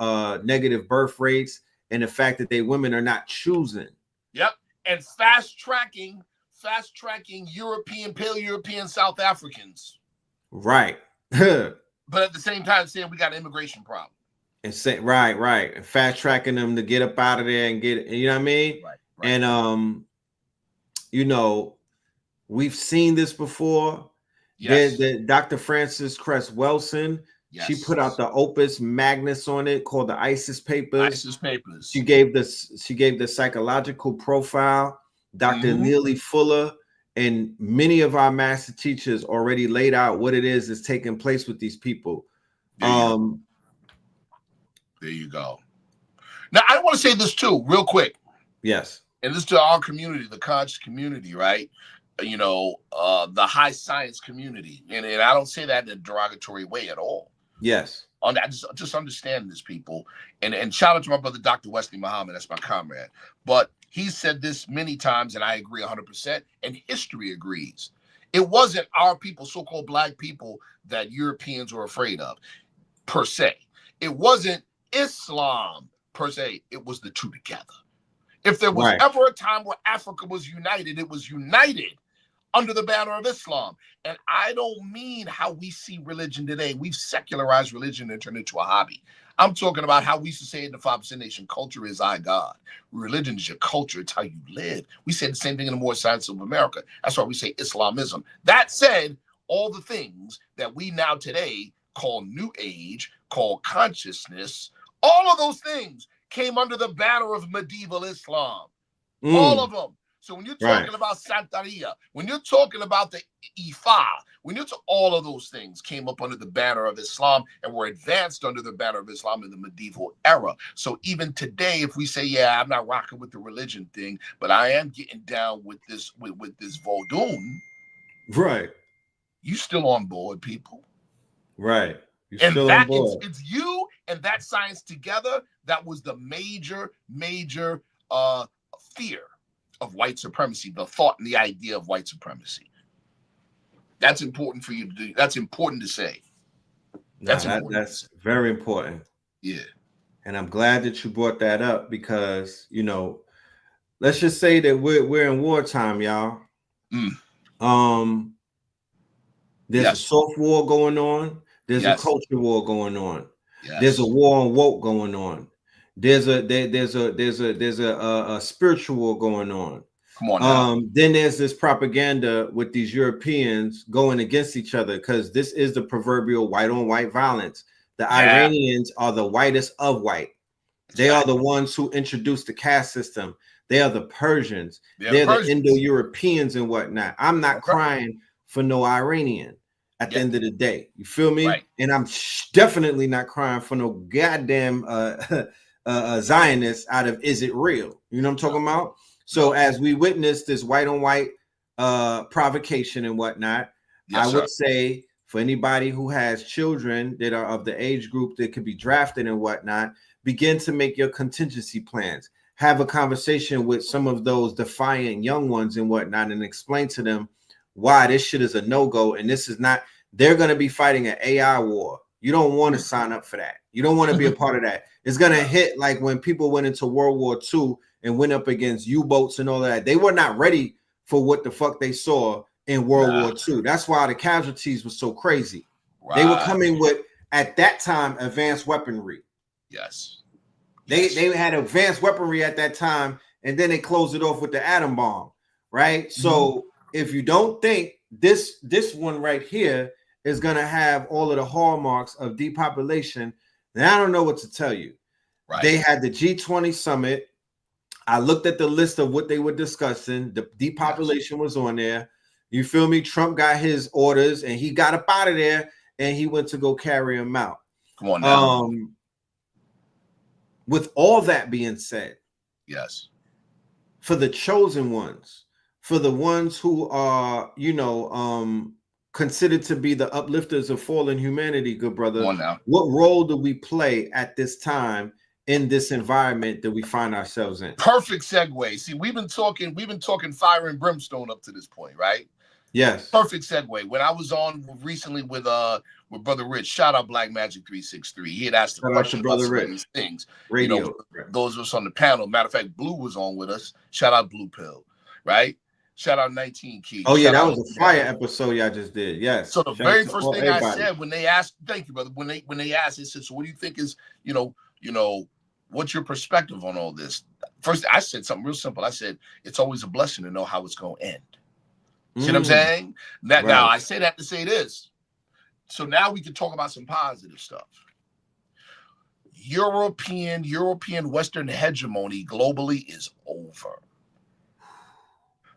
negative birth rates and the fact that women are not choosing. Yep. And fast tracking European, Pale European South Africans. Right. But at the same time saying we got an immigration problem. And say right. And fast tracking them to get up out of there and get, you know what I mean? Right. And you know, we've seen this before. Yes. The Dr. Frances Cress Welsing. Yes. She put out the opus magnus on it called the ISIS Papers. She gave the psychological profile. Dr. Neely Fuller and many of our master teachers already laid out what it is that's taking place with these people. There you go. Now I want to say this too, real quick. Yes. And this to our community, the conscious community, right? You know, the high science community, and I don't say that in a derogatory way at all. Yes. I just understand this, people, and shout out to my brother Dr. Wesley Muhammad, that's my comrade. But he said this many times, and I agree 100%. And history agrees. It wasn't our people, so-called black people, that Europeans were afraid of, per se. It wasn't Islam per se. It was the two together. If there was ever a time where Africa was united, it was united under the banner of Islam. And I don't mean how we see religion today. We've secularized religion and turned it into a hobby. I'm talking about how we used to say in the 5% Nation, culture is our God. Religion is your culture. It's how you live. We say the same thing in the More Science of America. That's why we say Islamism. That said, all the things that we now today call New Age, call consciousness, all of those things came under the banner of medieval Islam. All of them. So when you're talking about Santeria, when you're talking about the Ifa, when you're all of those things came up under the banner of Islam and were advanced under the banner of Islam in the medieval era. So even today, if we say, yeah, I'm not rocking with the religion thing, but I am getting down with this with this Vodun, right? You still on board, people? Right. And that it's you and that science together. That was the major fear of white supremacy, the thought and the idea of white supremacy. That's important for you to do. That's important to say. That's very important. Yeah. And I'm glad that you brought that up because, you know, let's just say that we're in wartime, y'all. There's a soft war going on. There's a culture war going on. There's a war on woke going on. There's a spiritual war going on. Come on now. Then there's this propaganda with these Europeans going against each other, because this is the proverbial white on white violence. The Iranians are the whitest of white. They are the ones who introduced the caste system. They are the Persians. They're the Indo-Europeans and whatnot. I'm not crying for no Iranian at the end of the day. You feel me? Right. And I'm definitely not crying for no goddamn Zionist out of Is It Real? You know what I'm talking about? So as we witness this white on white provocation and whatnot, I would say for anybody who has children that are of the age group that could be drafted and whatnot, begin to make your contingency plans. Have a conversation with some of those defiant young ones and whatnot, and explain to them why this shit is a no-go. And this is not, they're going to be fighting an AI war. You don't want to sign up for that. You don't want to be a part of that. It's going to hit like when people went into World War II and went up against U-boats and all that. They were not ready for what the fuck they saw in World War II. That's why the casualties were so crazy. They were coming with, at that time, advanced weaponry. They had advanced weaponry at that time, and then they closed it off with the atom bomb, right? So if you don't think this one right here is going to have all of the hallmarks of depopulation, then I don't know what to tell you. They had the G20 summit. I looked at the list of what they were discussing. The depopulation was on there. You feel me? Trump got his orders and he got up out of there and he went to go carry them out. Come on now. With all that being said, for the chosen ones, for the ones who are, you know, considered to be the uplifters of fallen humanity, good brother, what role do we play at this time in this environment that we find ourselves in? Perfect segue. See, we've been talking fire and brimstone up to this point, right? Yes. Perfect segue. When I was on recently with Brother Rich, shout out Black Magic 363. He had asked a question about some of these things. Radio. You know, those of us on the panel. Matter of fact, Blue was on with us. Shout out Blue Pill, right? Shout out 19 Keys. Oh yeah, that was a fire episode y'all just did. Yes. So the very first thing I said when they asked, thank you, brother. When they asked, they said, so what do you think is, you know, what's your perspective on all this? First, I said something real simple. I said, it's always a blessing to know how it's going to end. See what I'm saying? Now, I say that to say this. So now we can talk about some positive stuff. European Western hegemony globally is over.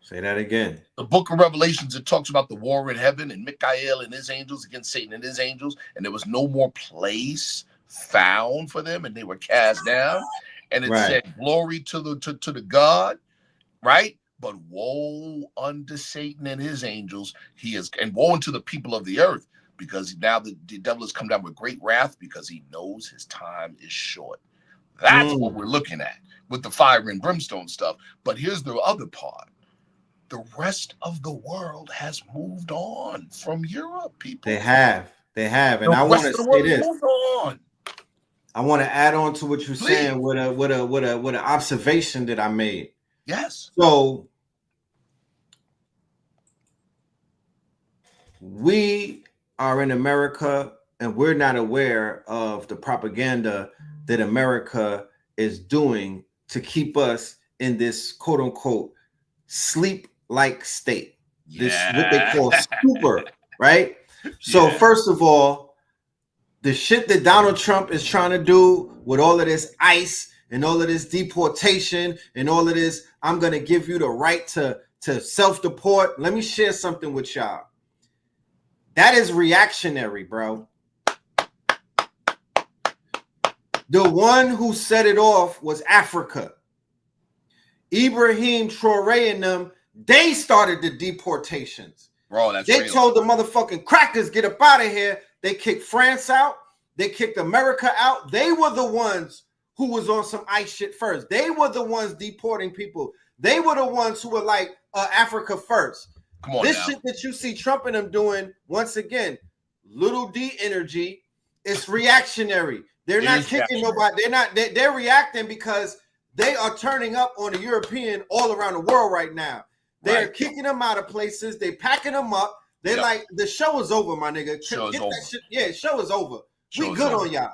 Say that again. The book of Revelations, it talks about the war in heaven and Michael and his angels against Satan and his angels, and there was no more place found for them, and they were cast down. And it said, glory to the God, right? But woe unto Satan and his angels, and woe unto the people of the earth, because now the devil has come down with great wrath because he knows his time is short. That's what we're looking at with the fire and brimstone stuff. But here's the other part. The rest of the world has moved on from Europe, people. They have. And I want to say this. I want to add on to what you're saying with an observation that I made. Yes. So we are in America, and we're not aware of the propaganda that America is doing to keep us in this quote unquote sleep-like state. This what they call stupor, right? So first of all, the shit that Donald Trump is trying to do with all of this ICE and all of this deportation and all of this, I'm going to give you the right to self-deport. Let me share something with y'all. That is reactionary, bro. The one who set it off was Africa. Ibrahim Traoré and them, they started the deportations. Bro, that's they real. Told the motherfucking crackers, get up out of here. They kicked France out. They kicked America out. They were the ones who was on some ICE shit first. They were the ones deporting people. They were the ones who were like, Africa first. Come on this now. Shit that you see Trump and them doing, once again, little D energy, it's reactionary. They're not kicking nobody. They're reacting because they are turning up on the European all around the world right now. They're kicking them out of places. They packing them up. They're like, the show is over, my nigga. Show is over. Show is over. Show we good over. on y'all.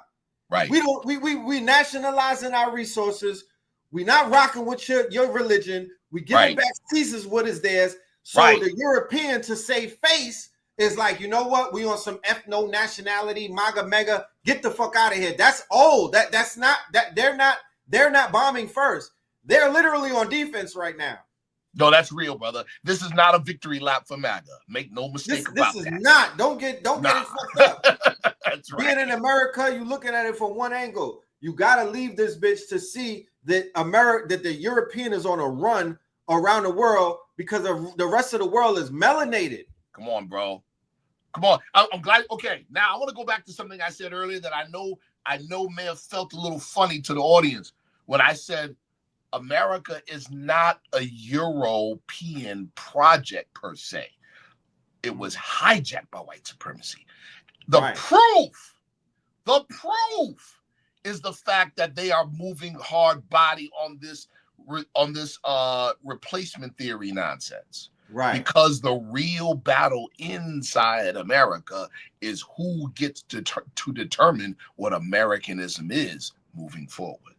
Right. We nationalizing our resources. We not rocking with your religion. We give back Caesar's what is theirs. So the European to save face is like, you know what? We on some ethno nationality, MAGA mega. Get the fuck out of here. That's old. That's not that they're not bombing first. They're literally on defense right now. No, that's real, brother. This is not a victory lap for MAGA. Make no mistake about that. This is not. Don't get it fucked up. That's right. Being in America, you're looking at it from one angle. You gotta leave this bitch to see that that the European is on a run around the world because the rest of the world is melanated. Come on, bro. Come on. I'm glad. Okay, now I want to go back to something I said earlier that I know may have felt a little funny to the audience when I said America is not a European project per se. It was hijacked by white supremacy. The proof is the fact that they are moving hard body on this replacement theory nonsense. Right. Because the real battle inside America is who gets to determine what Americanism is moving forward.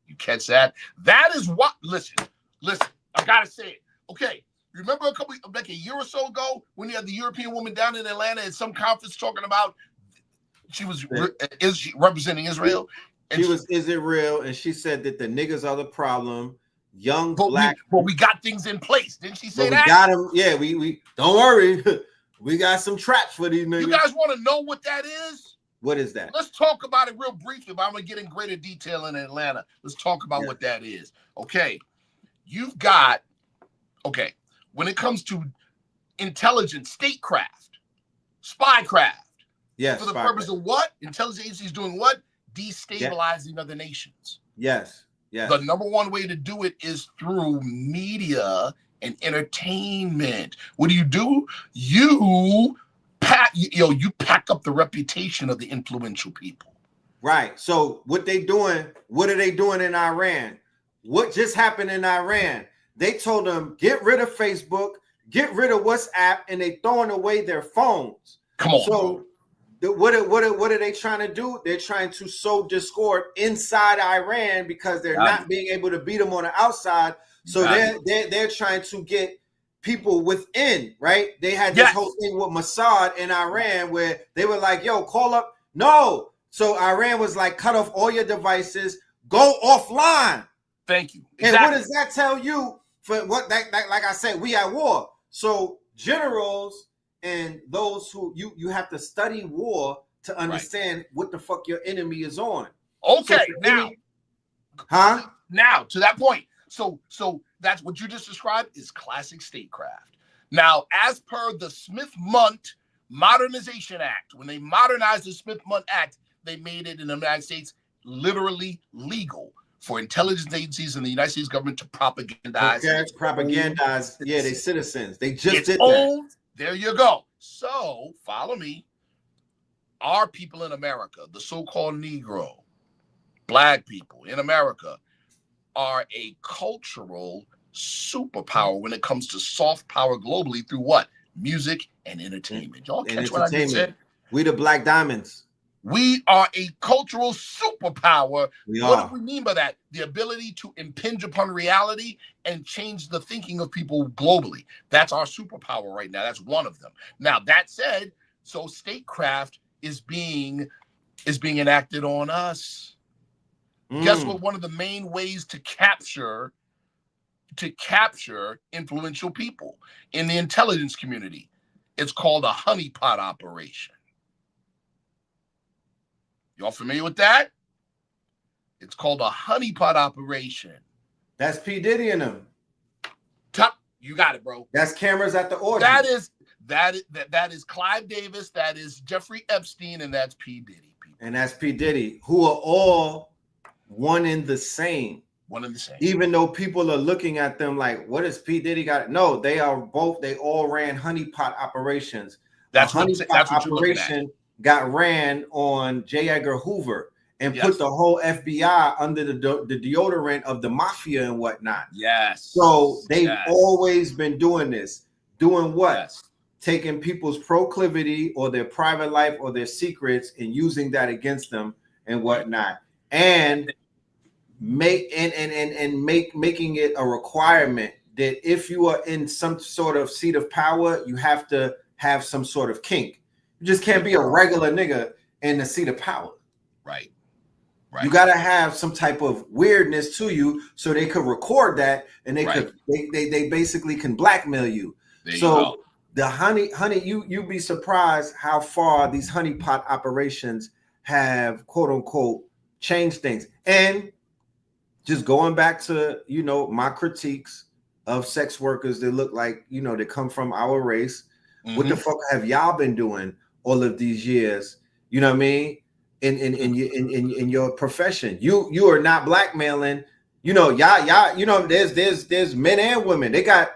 You catch that? That is what, listen, I gotta say it. Okay, remember like a year or so ago when you had the European woman down in Atlanta at some conference talking about she was representing Israel? She was Israel, and she said that the niggas are the problem. But we got things in place. Didn't she say that? We got them. Yeah, we don't worry. We got some traps for these niggas. You guys want to know what that is? What is that? Let's talk about it real briefly, but I'm going to get in greater detail in Atlanta. Let's talk about what that is. Okay. You've got, when it comes to intelligence, statecraft, spycraft. Yes. For the purpose of what? Intelligence agencies doing what? Destabilizing other nations. Yes. Yes. The number one way to do it is through media and entertainment. What do? You pack up the reputation of the influential people. Right. So what are they doing in Iran? What just happened in Iran? They told them, get rid of Facebook, get rid of WhatsApp, and they throwing away their phones. Come on. So what are they trying to do? They're trying to sow discord inside Iran because they're not being able to beat them on the outside. So they're trying to get people within, right? They had this whole thing with Mossad in Iran where they were like, yo, call up. No. So Iran was like, cut off all your devices, go offline. Thank you. Exactly. And what does that tell you? For what like I said, we at war. So generals and those who you have to study war to understand what the fuck your enemy is on. Okay, so now to that point. So that's what you just described is classic statecraft. Now, as per the Smith-Mundt Modernization Act, when they modernized the Smith-Mundt Act, they made it in the United States literally legal for intelligence agencies in the United States government to propagandize. Propagandize. Yeah, they citizens. They just did that. There you go. So follow me. Our people in America, the so-called Negro, Black people in America, are a cultural superpower when it comes to soft power globally through what? Music and entertainment. Y'all catch what I just said? We the Black Diamonds. We are a cultural superpower. What do we mean by that? The ability to impinge upon reality and change the thinking of people globally. That's our superpower right now. That's one of them. Now, that said, so statecraft is being enacted on us. Guess what? One of the main ways to capture influential people in the intelligence community, it's called a honeypot operation. Y'all familiar with that? It's called a honeypot operation. That's P. Diddy and them. You got it, bro. That's cameras at the order. That is Clive Davis, that is Jeffrey Epstein, and that's P. Diddy. And that's P. Diddy, who are all one and the same. One and the same. Even though people are looking at them like, what does P. Diddy got? No, they all ran honeypot operations. That's what operation got ran on J. Edgar Hoover and put the whole FBI under the deodorant of the mafia and whatnot. Yes. So they've always been doing this. Doing what? Taking people's proclivity or their private life or their secrets and using that against them and whatnot. And making it a requirement that if you are in some sort of seat of power, you have to have some sort of kink. You just can't be a regular nigga in the seat of power. Right. You got to have some type of weirdness to you so they could record that, and they could they basically can blackmail you. So the honey, you'd be surprised how far these honeypot operations have, quote unquote, changed things. And just going back to, you know, my critiques of sex workers that look like, you know, they come from our race. What the fuck have y'all been doing all of these years? You know what I mean? In your profession, you are not blackmailing. You know, y'all. You know, there's men and women. They got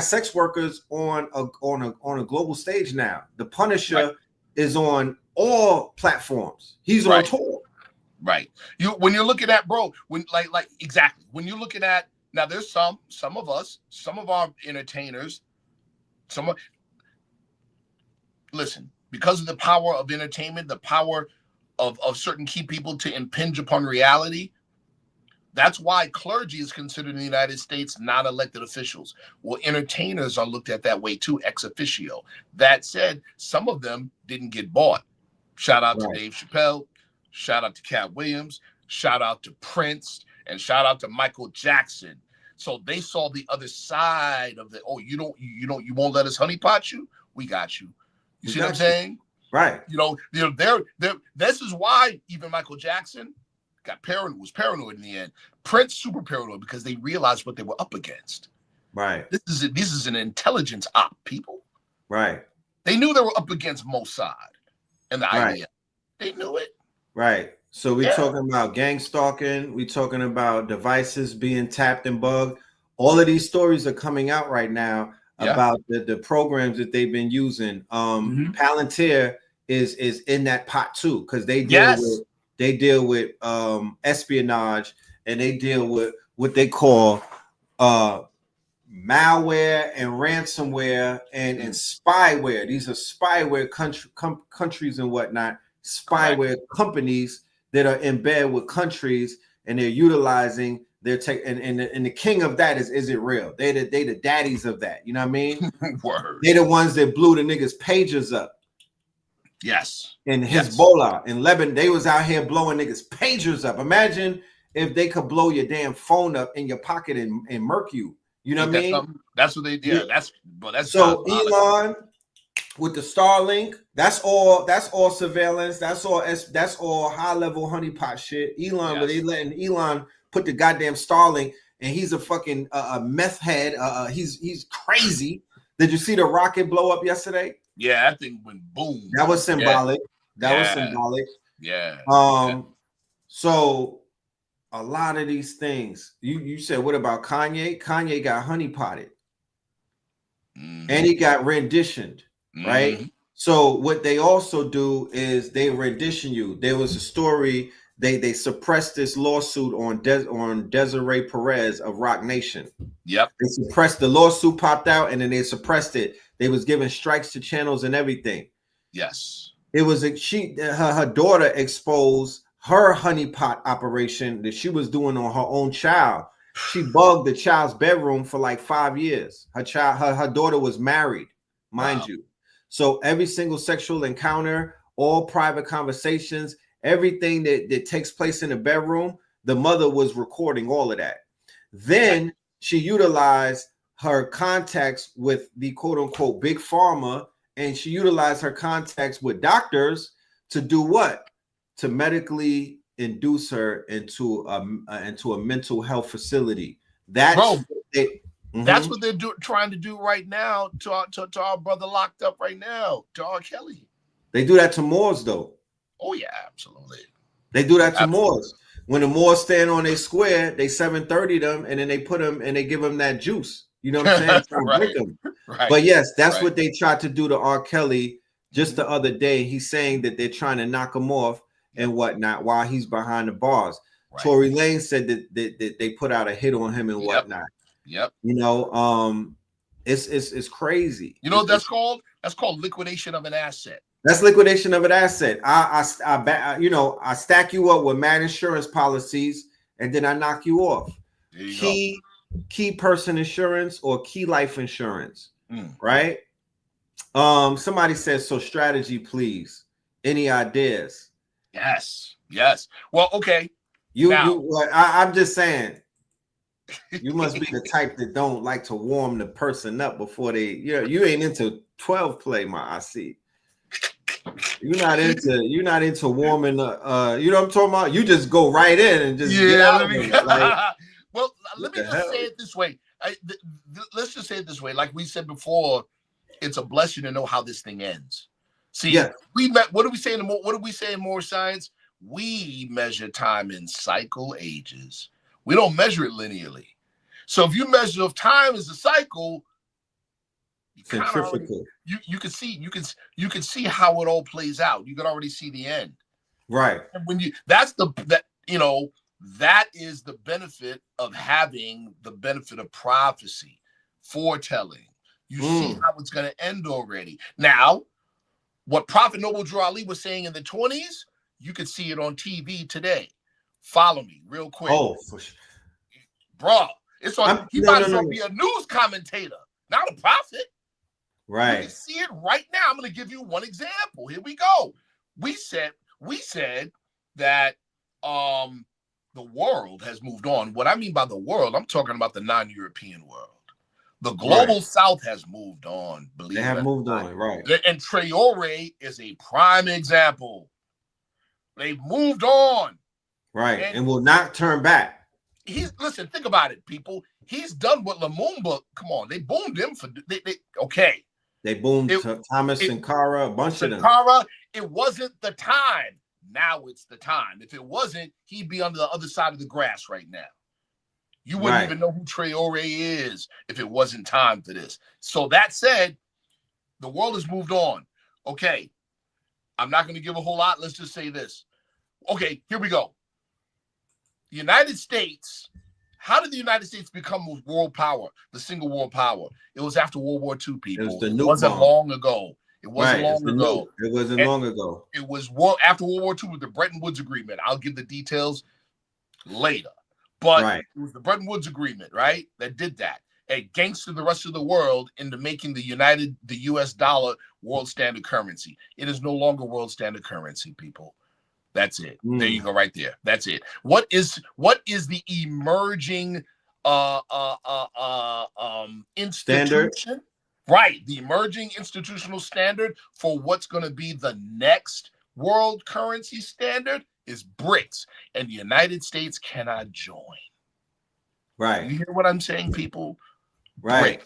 sex workers on a global stage now. The Punisher is on all platforms. He's on tour. Right. When you're looking at, bro, when like exactly when you're looking at, now there's some of us, some of our entertainers, listen, because of the power of entertainment, the power of certain key people to impinge upon reality. That's why clergy is considered in the United States non-elected officials. Well, entertainers are looked at that way too, ex officio. That said, some of them didn't get bought. Shout out to Dave Chappelle. Shout out to Cat Williams, shout out to Prince, and shout out to Michael Jackson. So they saw the other side of the, oh, you won't let us honeypot you? We got you. You see what I'm saying? Right. You know, this is why even Michael Jackson was paranoid in the end. Prince, super paranoid, because they realized what they were up against. Right. This is an intelligence op, people. Right. They knew they were up against Mossad and the idea. They knew it. Right. So we're talking about gang stalking. We're talking about devices being tapped and bugged. All of these stories are coming out right now about the programs that they've been using. Palantir is in that pot too, because they deal with espionage, and they deal with what they call malware and ransomware and spyware. These are spyware countries and whatnot. Spyware companies that are in bed with countries, and they're utilizing their tech. And the king of that is it real? They the daddies of that. You know what I mean? They the ones that blew the niggas' pages up. Yes. In Hezbollah in Lebanon, they was out here blowing niggas' pagers up. Imagine if they could blow your damn phone up in your pocket and murk you. You know what I mean? That's what they did. That's so Elon with the Starlink. That's all surveillance. That's all high level honeypot shit. Elon, but they letting Elon put the goddamn Starlink, and he's a fucking meth head. He's crazy. Did you see the rocket blow up yesterday? Yeah, that thing went boom. That was symbolic. That was symbolic. Yeah. So a lot of these things. You said, what about Kanye? Kanye got honeypotted, and he got renditioned. Right. So what they also do is they rendition you. There was a story. They suppressed this lawsuit on Desiree Perez of Rock Nation. Yep. They suppressed the lawsuit, popped out, and then they suppressed it. They was giving strikes to channels and everything. Yes. It was her daughter exposed her honeypot operation that she was doing on her own child. She bugged the child's bedroom for like 5 years. Her daughter was married, mind you. So every single sexual encounter, all private conversations, everything that takes place in the bedroom, the mother was recording all of that. Then she utilized her contacts with the quote unquote big pharma, and she utilized her contacts with doctors to do what? To medically induce her into a mental health facility. That's that's what they're trying to do right now to our brother locked up right now, to R. Kelly. They do that to Moors, though. Oh yeah, absolutely. They do that to Moors. When the Moors stand on their square, they 730 them, and then they put them and they give them that juice. You know what I'm saying? Right. But yes, that's what they tried to do to R. Kelly just the other day. He's saying that they're trying to knock him off and whatnot while he's behind the bars. Tory Lanez said that they put out a hit on him and whatnot. Yep. You know, it's crazy. You know what that's called? That's called liquidation of an asset. That's liquidation of an asset. I stack you up with mad insurance policies, and then I knock you off. There you Key person insurance or key life insurance, right? Somebody says, so strategy, please. Any ideas? Yes. Well, okay. I'm just saying, you must be the type that don't like to warm the person up before they, you ain't into 12 play, I see. You're not into warming up, you know what I'm talking about? You just go right in and just get out of it. Like, well, let me just say it this way. Let's just say it this way. Like we said before, it's a blessing to know how this thing ends. See, what do we say in more science? We measure time in cycle ages. We don't measure it linearly. So if you measure if time is a cycle, centrifugal. You can see how it all plays out. You can already see the end. Right. And when that is the benefit of having the benefit of prophecy, foretelling. You see how it's going to end already. Now, what Prophet Noble Drew Ali was saying in the 20s, you could see it on TV today. Follow me real quick. Oh, for sure. Bro, it's on. He might as well be a news commentator, not a prophet. Right. You can see it right now. I'm going to give you one example. Here we go. We said that the world has moved on. What I mean by the world, I'm talking about the non-European world. The global South has moved on. They have moved on, right? And Traore is a prime example. They've moved on, right, and will not turn back. Listen. Think about it, people. He's done what Lumumba. Come on, they boomed him for. They boomed Thomas Sankara, a bunch of them. Sankara, it wasn't the time. Now it's the time. If it wasn't, he'd be on the other side of the grass right now. You wouldn't even know who Traore is if it wasn't time for this. So that said, the world has moved on. Okay. I'm not going to give a whole lot. Let's just say this. Okay, here we go. The United States, how did the United States become a world power, the single world power? It was after World War II, people. It wasn't long ago. It wasn't long ago. It wasn't long ago. It was after World War II with the Bretton Woods Agreement. I'll give the details later. But it was the Bretton Woods Agreement, right, that did that. And gangstered the rest of the world into making the U.S. dollar world standard currency. It is no longer world standard currency, people. That's it. There you go, right there. That's it. What is the emerging institution? Standard? Right, the emerging institutional standard for what's going to be the next world currency standard is BRICS, and the United States cannot join. Right. You hear what I'm saying, people? Right.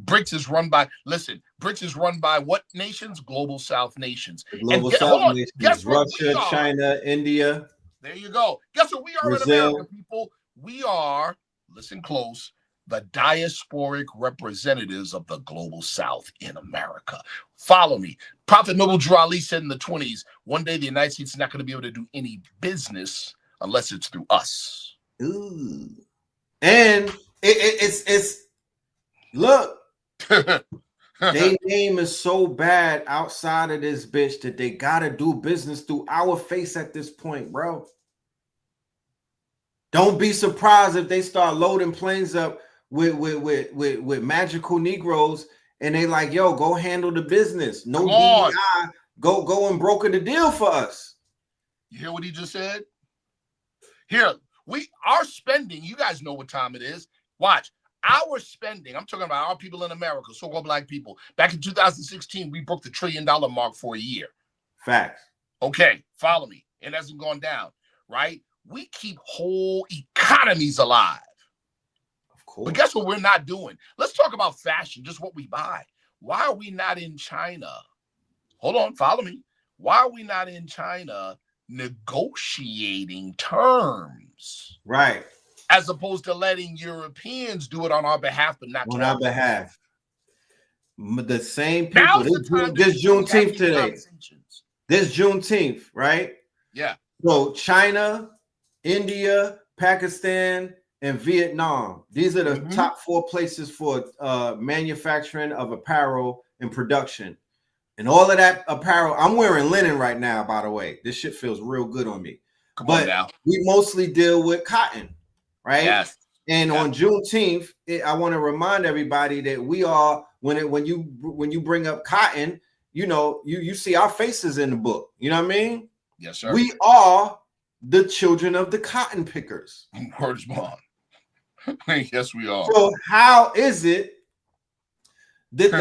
BRICS is run by, BRICS is run by what nations? Global South nations. The global South nations, Russia, China, India. There you go. Guess what we are Brazil. in America, people? We are, listen close, the diasporic representatives of the global South in America. Follow me. Prophet Noble Drew Ali said in the 20s, one day the United States is not going to be able to do any business unless it's through us. Ooh. And it's look, their name is so bad outside of this bitch that they gotta do business through our face at this point, bro. Don't be surprised if they start loading planes up with magical Negroes and they like, yo, go handle the business. No DEI, go and broker the deal for us. You hear what he just said? Here, our spending, you guys know what time it is. Watch. Our spending, I'm talking about our people in America, so-called black people. Back in 2016, we broke the $1 trillion mark for a year. Facts. Okay, follow me. It hasn't gone down, right? We keep whole economies alive. Of course. But guess what we're not doing? Let's talk about fashion, just what we buy. Why are we not in China? Hold on, follow me. Why are we not in China negotiating terms? Right. As opposed to letting Europeans do it on our behalf, but not on our behalf. The same people. This Juneteenth today. This Juneteenth, right? Yeah. So China, India, Pakistan, and Vietnam. These are the top 4 places for manufacturing of apparel and production. And all of that apparel, I'm wearing linen right now, by the way. This shit feels real good on me. Come on now. we mostly deal with cotton, right? Yes. And on Juneteenth, I want to remind everybody that we are when you bring up cotton, you know, you see our faces in the book. You know what I mean? Yes, sir. We are the children of the cotton pickers. Words bond. Yes, we are. So how is it that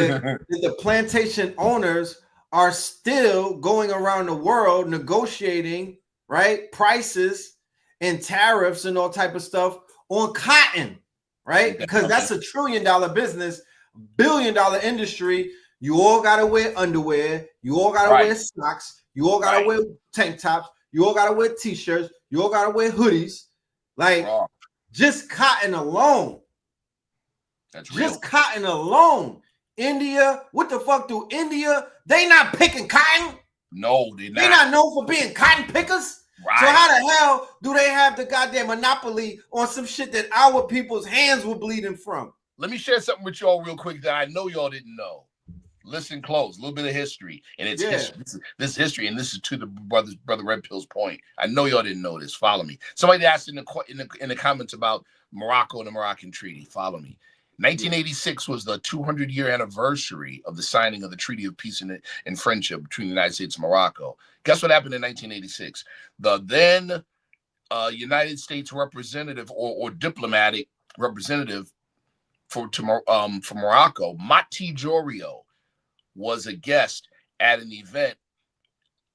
the plantation owners are still going around the world negotiating, right, prices and tariffs and all type of stuff on cotton, right? Because that's $1 trillion business, $1 billion industry. You all gotta wear underwear, you all gotta wear socks, you all gotta wear tank tops, you all gotta wear t-shirts, you all gotta wear hoodies. Like just cotton alone. That's real. Just cotton alone. India, what the fuck do India? They not picking cotton. No, they're not. They not known for being cotton pickers. Right. So how the hell do they have the goddamn monopoly on some shit that our people's hands were bleeding from? Let me share something with y'all real quick that I know y'all didn't know. Listen close, a little bit of history, and it's history. This history, and this is to the brother Red Pill's point. I know y'all didn't know this. Follow me. Somebody asked in the comments about Morocco and the Moroccan Treaty. Follow me. 1986 was the 200-year anniversary of the signing of the Treaty of Peace and Friendship between the United States and Morocco. Guess what happened in 1986? The then United States representative or diplomatic representative for Morocco, Mati Jorio, was a guest at an event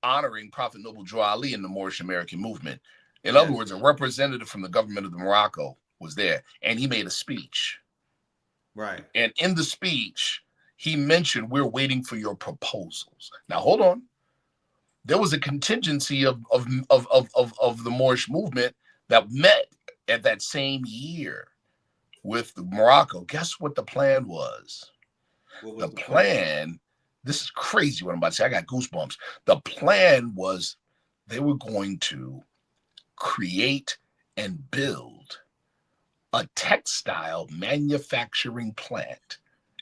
honoring Prophet Noble Drew Ali and the Moorish American movement. In other words, a representative from the government of Morocco was there, and he made a speech. Right. And in the speech, he mentioned, we're waiting for your proposals. Now, hold on. There was a contingency of the Moorish movement that met at that same year with Morocco. Guess what the plan was? The plan, this is crazy what I'm about to say. I got goosebumps. The plan was they were going to create and build a textile manufacturing plant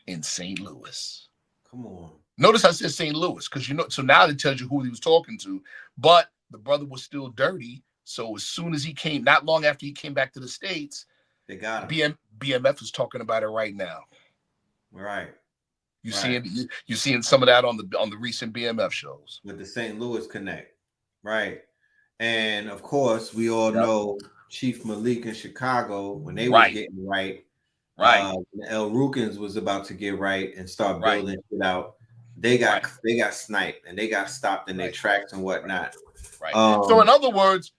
in St. Louis. Come on. Notice I said St. Louis, because so now it tells you who he was talking to, but the brother was still dirty. So as soon as he came, not long after he came back to the States, they got him. BMF is talking about it right now. Right. You seeing some of that on the recent BMF shows. With the St. Louis Connect. Right. And of course, we all know Chief Malik in Chicago, when they were getting right, El Rukins was about to get right and start building shit out. They got sniped and they got stopped in their tracks and whatnot. Right. So in other words,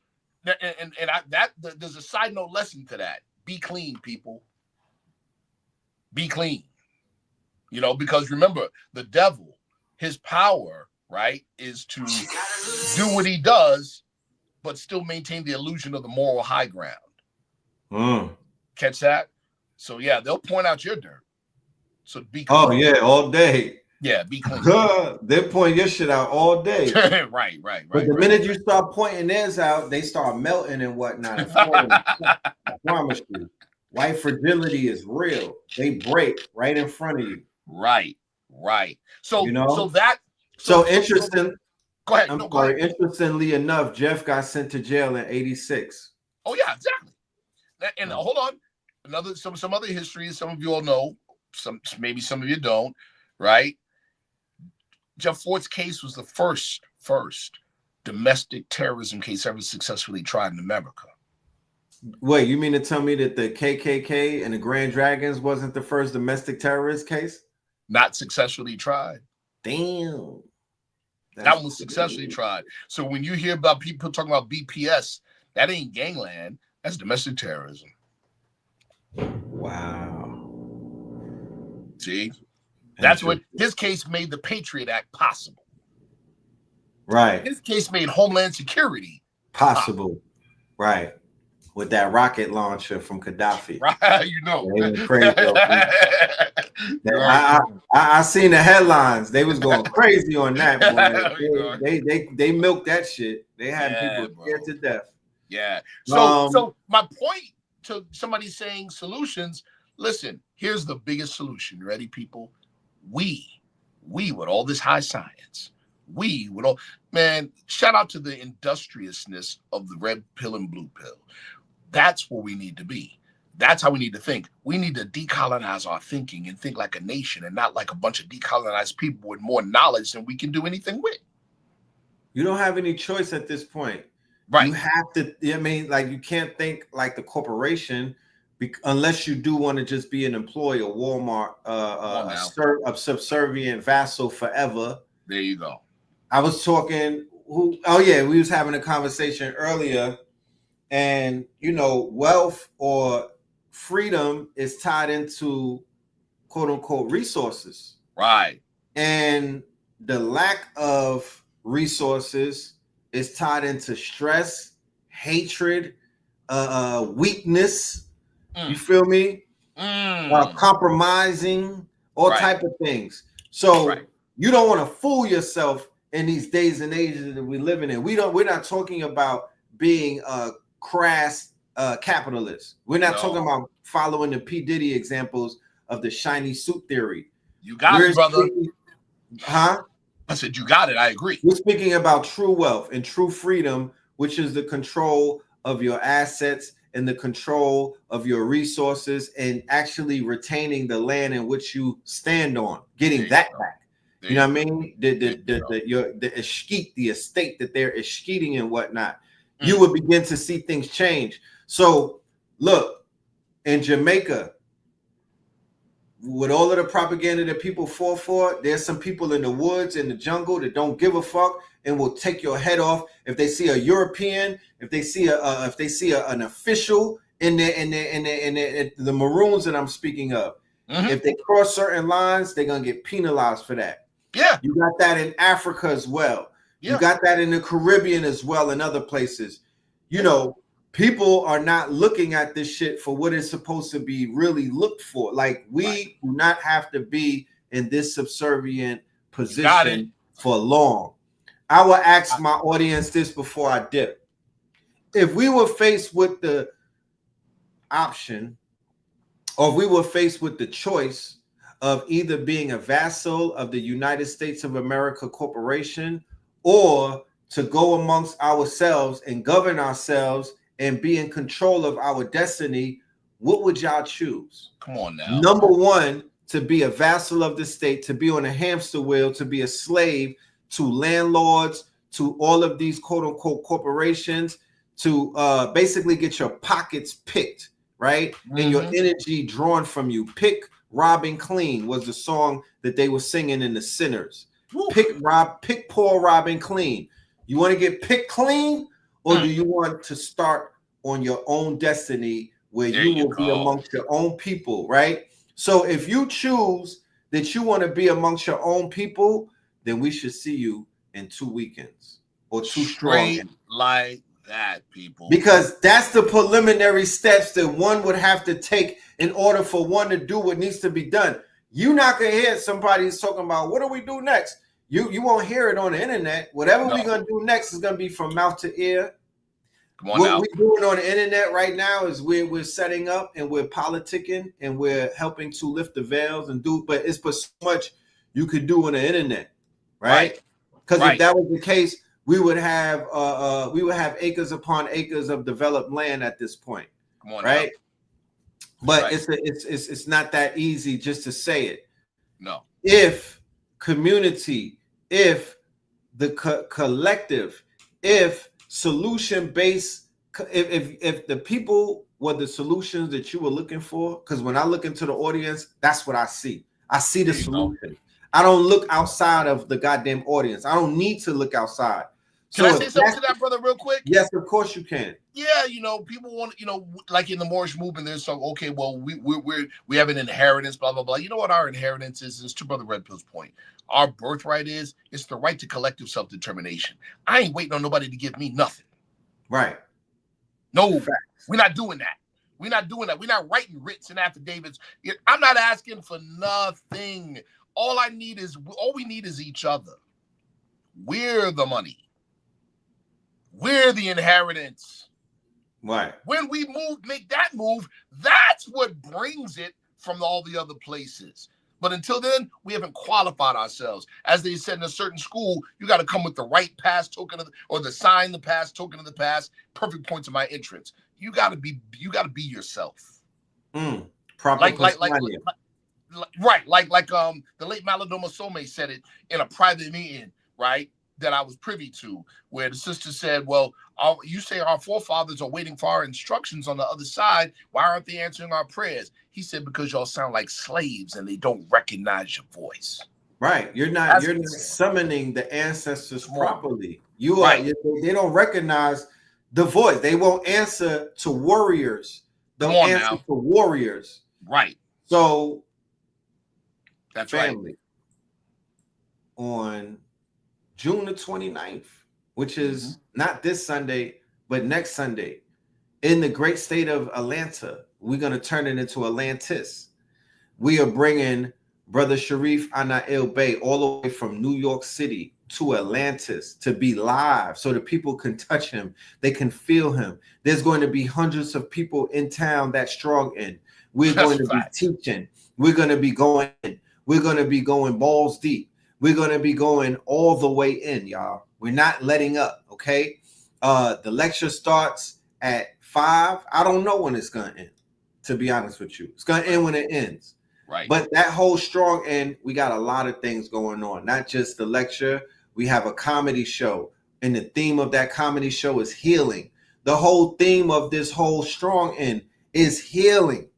there's a side note lesson to that. Be clean, people. Be clean. You know, because remember, the devil, his power, right, is to do what he does, but still maintain the illusion of the moral high ground. Catch that? So yeah, they'll point out your dirt. So be clean. Oh yeah, all day. Yeah, be clean. They'll point your shit out all day. right. But the minute you start pointing theirs out, they start melting and whatnot. I promise you. White fragility is real. They break right in front of you. Right. So you know, so interesting. Go ahead. Go ahead. Interestingly enough, Jeff got sent to jail in '86. Oh yeah, exactly. And hold on, some other history. Some of you all know. Maybe some of you don't. Right. Jeff Fort's case was the first domestic terrorism case ever successfully tried in America. Wait, you mean to tell me that the KKK and the Grand Dragons wasn't the first domestic terrorist case? Not successfully tried. Damn. That one was successfully tried. So when you hear about people talking about BPS, that ain't gangland. That's domestic terrorism. Wow. See? That's what his case made the Patriot Act possible. Right. His case made Homeland Security possible. Right. With that rocket launcher from Gaddafi. Right, you know. Crazy. I seen the headlines. They was going crazy on that. Boy. They milked that shit. They had people scared to death. Yeah. So my point to somebody saying solutions, listen, here's the biggest solution. Ready, people? We with all this high science, We would all, man, shout out to the industriousness of the red pill and blue pill. That's where we need to be. That's how we need to think. We need to decolonize our thinking and think like a nation and not like a bunch of decolonized people with more knowledge than we can do anything with. You don't have any choice at this point. Right. You have to, I mean, like, you can't think like the corporation unless you do want to just be an employee of Walmart, a subservient vassal forever. There you go. I was talking, we was having a conversation earlier, and, you know, wealth or freedom is tied into quote unquote resources. Right. And the lack of resources is tied into stress, hatred, weakness. You feel me? Compromising, all type of things. So you don't want to fool yourself in these days and ages that we're living in. We're not talking about being crass capitalists. We're not talking about following the P. Diddy examples of the shiny suit theory. You got it, brother. Huh? I said you got it. I agree. We're speaking about true wealth and true freedom, which is the control of your assets and the control of your resources and actually retaining the land in which you stand on, getting that back. You know what I mean? The estate that they're eschating and whatnot. You would begin to see things change. So look, in Jamaica, with all of the propaganda that people fall for, there's some people in the woods, in the jungle, that don't give a fuck and will take your head off if they see a European, if they see an official in the Maroons that I'm speaking of. If they cross certain lines, they're gonna get penalized for that. Yeah, you got that in Africa as well. You got that in the Caribbean as well, and other places. You know, people are not looking at this shit for what it's supposed to be really looked for. Like, we do not have to be in this subservient position for long. I will ask my audience this before I dip. If we were faced with the option, or if we were faced with the choice of either being a vassal of the United States of America Corporation, or to go amongst ourselves and govern ourselves and be in control of our destiny, what would y'all choose? Come on now. Number one, to be a vassal of the state, to be on a hamster wheel, to be a slave to landlords, to all of these quote unquote corporations, to basically get your pockets picked, right? And your energy drawn from you. Pick, rob, and clean was the song that they were singing in the Sinners. Pick, poor, rob, and clean. You want to get picked clean, or do you want to start on your own destiny where you will be amongst your own people, right? So if you choose that you want to be amongst your own people, then we should see you in 2 weekends or 2 straight like that, people. Because that's the preliminary steps that one would have to take in order for one to do what needs to be done. You're not gonna hear somebody talking about what do we do next. You won't hear it on the internet. Whatever we're gonna do next is gonna be from mouth to ear. What we're doing on the internet right now is we're setting up and we're politicking and we're helping to lift the veils and do, but it's but so much you could do on the internet, right? Because if that was the case, we would have acres upon acres of developed land at this point. Come on, right? But it's not that easy just to say it. No. If community, if the collective, if solution-based, if the people were the solutions that you were looking for, because when I look into the audience, that's what I see. I see the solution. I don't look outside of the goddamn audience. I don't need to look outside. Can I say something to that, brother, real quick? Yes, of course you can. Yeah, you know, people want, you know, like in the Moorish movement, there's some, okay, well, we have an inheritance, blah, blah, blah. You know what our inheritance is to Brother Red Pill's point. Our birthright is, it's the right to collective self-determination. I ain't waiting on nobody to give me nothing. Right. No, we're not doing that. We're not doing that. We're not writing writs and affidavits. I'm not asking for nothing. All we need is each other. We're the money. We're the inheritance. Right. When we make that move, that's what brings it from all the other places. But until then, we haven't qualified ourselves. As they said in a certain school, you got to come with the right pass token or the sign the pass token of the pass. Perfect point to my entrance. You got to be yourself. Proper Like the late Malidoma Somé said it in a private meeting, right? That I was privy to, where the sister said, well, you say our forefathers are waiting for our instructions on the other side. Why aren't they answering our prayers? He said, because y'all sound like slaves and they don't recognize your voice. Right. You're not summoning the ancestors properly. You are they don't recognize the voice. They won't answer to warriors. They'll answer to warriors. Right. So that's family on June the 29th, which is not this Sunday, but next Sunday, in the great state of Atlanta. We're going to turn it into Atlantis. We are bringing Brother Sharif ANAEL BEY all the way from New York City to Atlantis to be live so that people can touch him. They can feel him. There's going to be hundreds of people in town that strong in. We're going to be teaching. We're going to be going in. We're going to be going balls deep. We're going to be going all the way in, y'all. We're not letting up, okay? The lecture starts at 5. I don't know when it's going to end, to be honest with you. It's going to end when it ends. Right. But that whole strong end, we got a lot of things going on. Not just the lecture. We have a comedy show. And the theme of that comedy show is healing. The whole theme of this whole strong end is healing.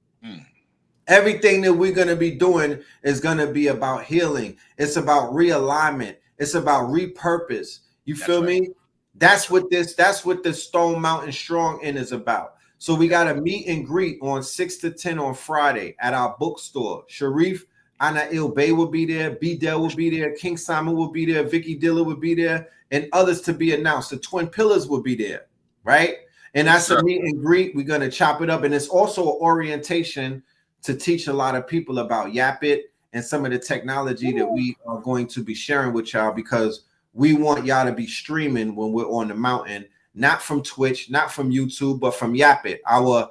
Everything that we're going to be doing is going to be about healing. It's about realignment. It's about repurpose. You feel me? That's what the Stone Mountain Strong End is about. So we got a meet and greet on 6 to 10 on Friday at our bookstore. Sharif ANAEL BEY will be there. B-Del will be there. King Simon will be there. Vicky Dilla will be there. And others to be announced. The Twin Pillars will be there, right? And that's a meet and greet. We're going to chop it up. And it's also an orientation to teach a lot of people about Yapit and some of the technology that we are going to be sharing with y'all, because we want y'all to be streaming when we're on the mountain, not from Twitch, not from YouTube, but from Yapit, our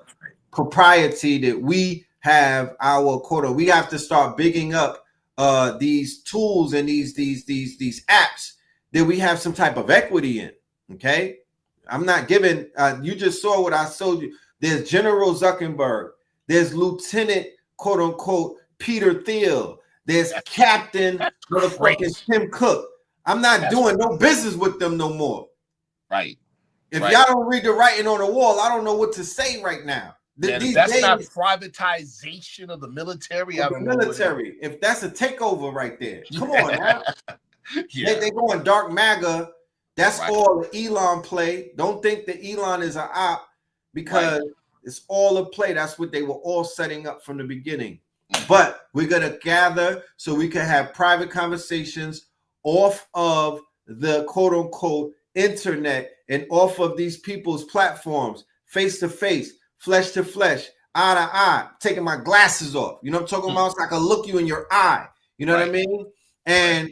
propriety that we have, our quota. We have to start bigging up these tools and these apps that we have some type of equity in. Okay, I'm not giving. You just saw what I showed you. There's General Zuckerberg. There's Lieutenant, quote unquote, Peter Thiel. There's Captain motherfucking Tim Cook. I'm not doing no business with them no more. Right. If y'all don't read the writing on the wall, I don't know what to say right now. These that's days, not privatization of the military. I don't know. Military. If that's a takeover right there. Come on now. They going dark MAGA. That's all the Elon play. Don't think that Elon is an op, because it's all a play. That's what they were all setting up from the beginning. But we're going to gather so we can have private conversations off of the quote unquote internet and off of these people's platforms, face to face, flesh to flesh, eye to eye, taking my glasses off. You know what I'm talking about? So I can look you in your eye. You know what I mean? And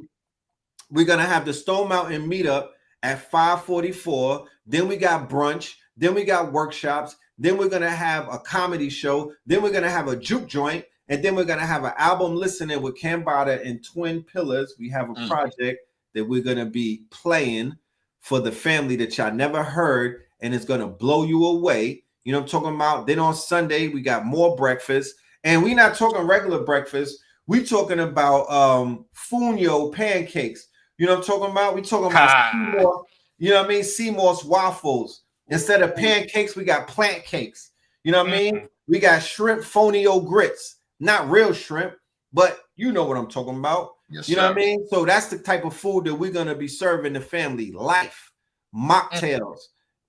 we're going to have the Stone Mountain meetup at 5:44. Then we got brunch. Then we got workshops. Then we're going to have a comedy show. Then we're going to have a juke joint. And then we're going to have an album listening with Kambada and Twin Pillars. We have a project that we're going to be playing for the family that y'all never heard, and it's going to blow you away. You know what I'm talking about? Then on Sunday, we got more breakfast. And we're not talking regular breakfast. We're talking about Funyo pancakes. You know what I'm talking about? We're talking about Seymour, you know what I mean? Seymour's waffles. Instead of pancakes, we got plant cakes. You know what I mean? We got shrimp fonio grits. Not real shrimp, but you know what I'm talking about. Yes, you know what I mean? So that's the type of food that we're going to be serving the family. Life. Mocktails.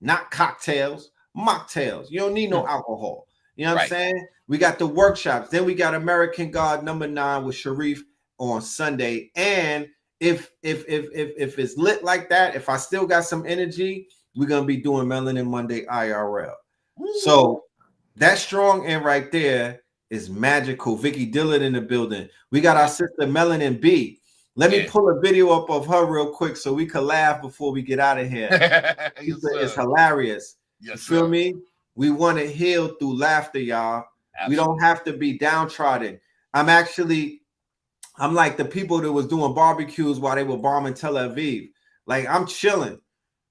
Not cocktails. Mocktails. You don't need no alcohol. You know what I'm saying? We got the workshops. Then we got American God #9 with Sharif on Sunday. And if it's lit like that, if I still got some energy, we're going to be doing Melanin Monday IRL. So that strong end right there is magical. Vicky Dillon in the building. We got our sister Melanin B. Let me pull a video up of her real quick so we can laugh before we get out of here. It's hilarious. You feel me? We want to heal through laughter, y'all. We don't have to be downtrodden. I'm actually I'm like the people that was doing barbecues while they were bombing Tel Aviv. Like, I'm chilling.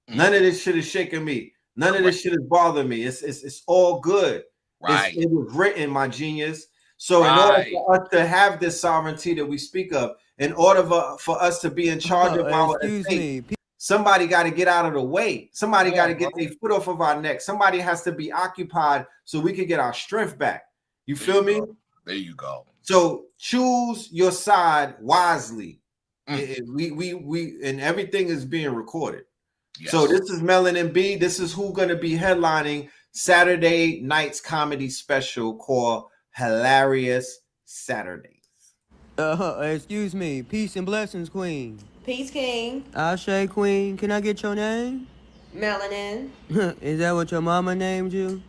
None of this shit is shaking me. None of this shit is bothering me. It's all good. Right. It was written, my genius. So in order for us to have this sovereignty that we speak of, in order for us to be in charge of our estate, somebody got to get out of the way. Somebody got to get their foot off of our neck. Somebody has to be occupied so we can get our strength back. You feel me? There you go. So choose your side wisely. We and everything is being recorded. Yes. So this is Melanin B. This is who's going to be headlining Saturday night's comedy special called Hilarious Saturdays. Excuse me. Peace and blessings, Queen. Peace, King. Ashe, Queen. Can I get your name? Melanin. Is that what your mama named you?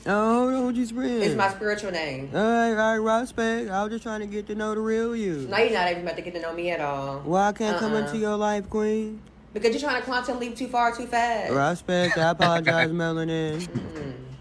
Oh, hold on, just friend. It's my spiritual name. All right, respect. I was just trying to get to know the real you. No, you're not even about to get to know me at all. Why I can't come into your life, Queen? Because you're trying to quantum leap too far, too fast. Respect. I apologize, Melanin.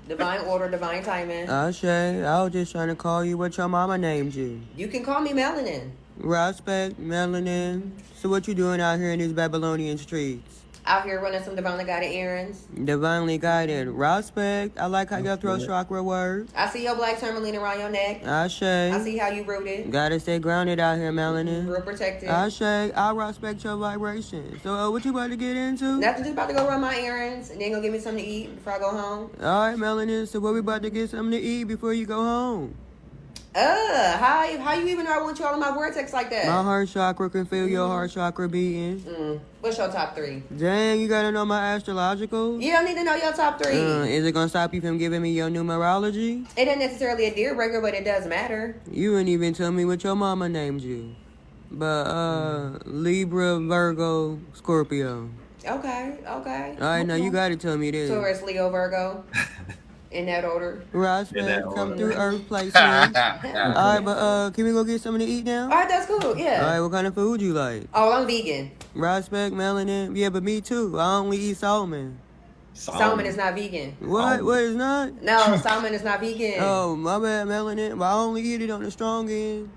Divine order, divine timing. Ashe, I was just trying to call you what your mama named you. You can call me Melanin. Respect, Melanin. So what you doing out here in these Babylonian streets? Out here running some divinely guided errands. Divinely guided. Respect. I like how your throat chakra works. I see your black tourmaline around your neck. Ashe. I see how you rooted. Gotta stay grounded out here, Melanin. Real protected. Ashe. I respect your vibration. So what you about to get into? Nothing, just about to go run my errands and then go get me something to eat before I go home. All right, Melanin. So what we about to get something to eat before you go home? How you even know I want you all in my vortex like that? My heart chakra can feel your heart chakra beating. What's your top 3? Dang, you gotta know my astrological? You don't need to know your top 3. Is it gonna stop you from giving me your numerology? It isn't necessarily a deal breaker, but it does matter. You didn't even tell me what your mama named you. But, Libra, Virgo, Scorpio. Okay. Alright, now you gotta tell me this. Taurus, Leo, Virgo. In that order. Respect, come through Earth placement. Alright, but can we go get something to eat now? Alright, that's cool, yeah. Alright, what kind of food you like? Oh, I'm vegan. Respect, Melanin. Yeah, but me too. I only eat salmon. Salmon is not vegan. What? What is not? No, salmon is not vegan. Oh, my bad, Melanin. But I only eat it on the strong end.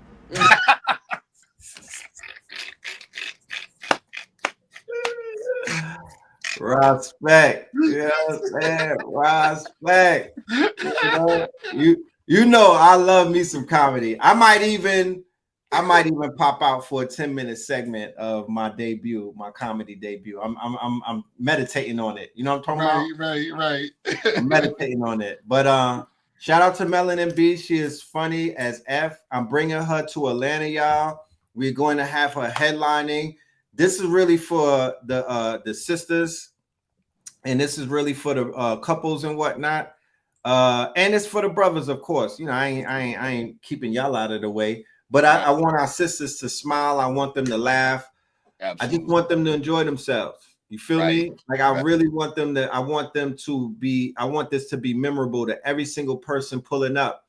Respect. Yes, man. Respect. You know I love me some comedy. I might even pop out for a 10-minute segment of my debut, my comedy debut. I'm meditating on it. You know what I'm talking about? Right. I'm meditating on it. But shout out to Melanin B. She is funny as F. I'm bringing her to Atlanta, y'all. We're going to have her headlining. This is really for the sisters, and this is really for the couples and whatnot, and it's for the brothers, of course. You know, I ain't keeping y'all out of the way, but I want our sisters to smile. I want them to laugh. Absolutely. I just want them to enjoy themselves. You feel me? Like I really want them to. I want this to be memorable to every single person pulling up.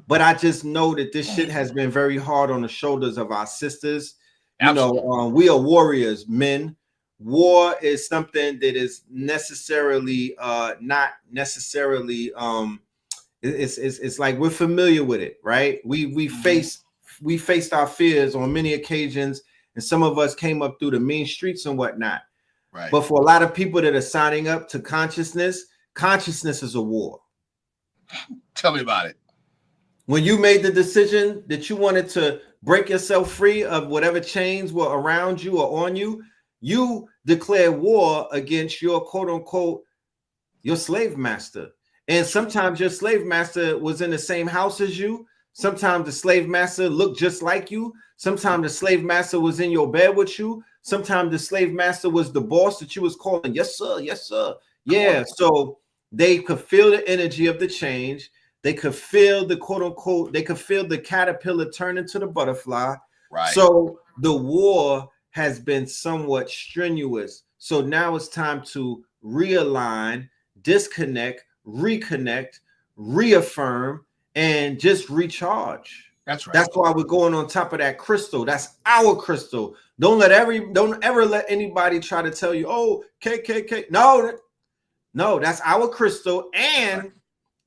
But I just know that this shit has been very hard on the shoulders of our sisters. You know, we are warriors, men. War is something that is necessarily not necessarily it's like we're familiar with it, right? We faced our fears on many occasions, and some of us came up through the mean streets and whatnot. Right. But for a lot of people that are signing up to consciousness is a war. Tell me about it. When you made the decision that you wanted to break yourself free of whatever chains were around you or on you, you declared war against your quote unquote, your slave master. And sometimes your slave master was in the same house as you. Sometimes the slave master looked just like you. Sometimes the slave master was in your bed with you. Sometimes the slave master was the boss that you was calling. Yes, sir. Yes, sir. Yeah. So they could feel the energy of the change. They could feel the quote unquote, they could feel the caterpillar turn into the butterfly. Right. So the war has been somewhat strenuous. So now it's time to realign, disconnect, reconnect, reaffirm, and just recharge. That's right. That's why we're going on top of that crystal. That's our crystal. Don't ever let anybody try to tell you, oh, KKK. No, that's our crystal. And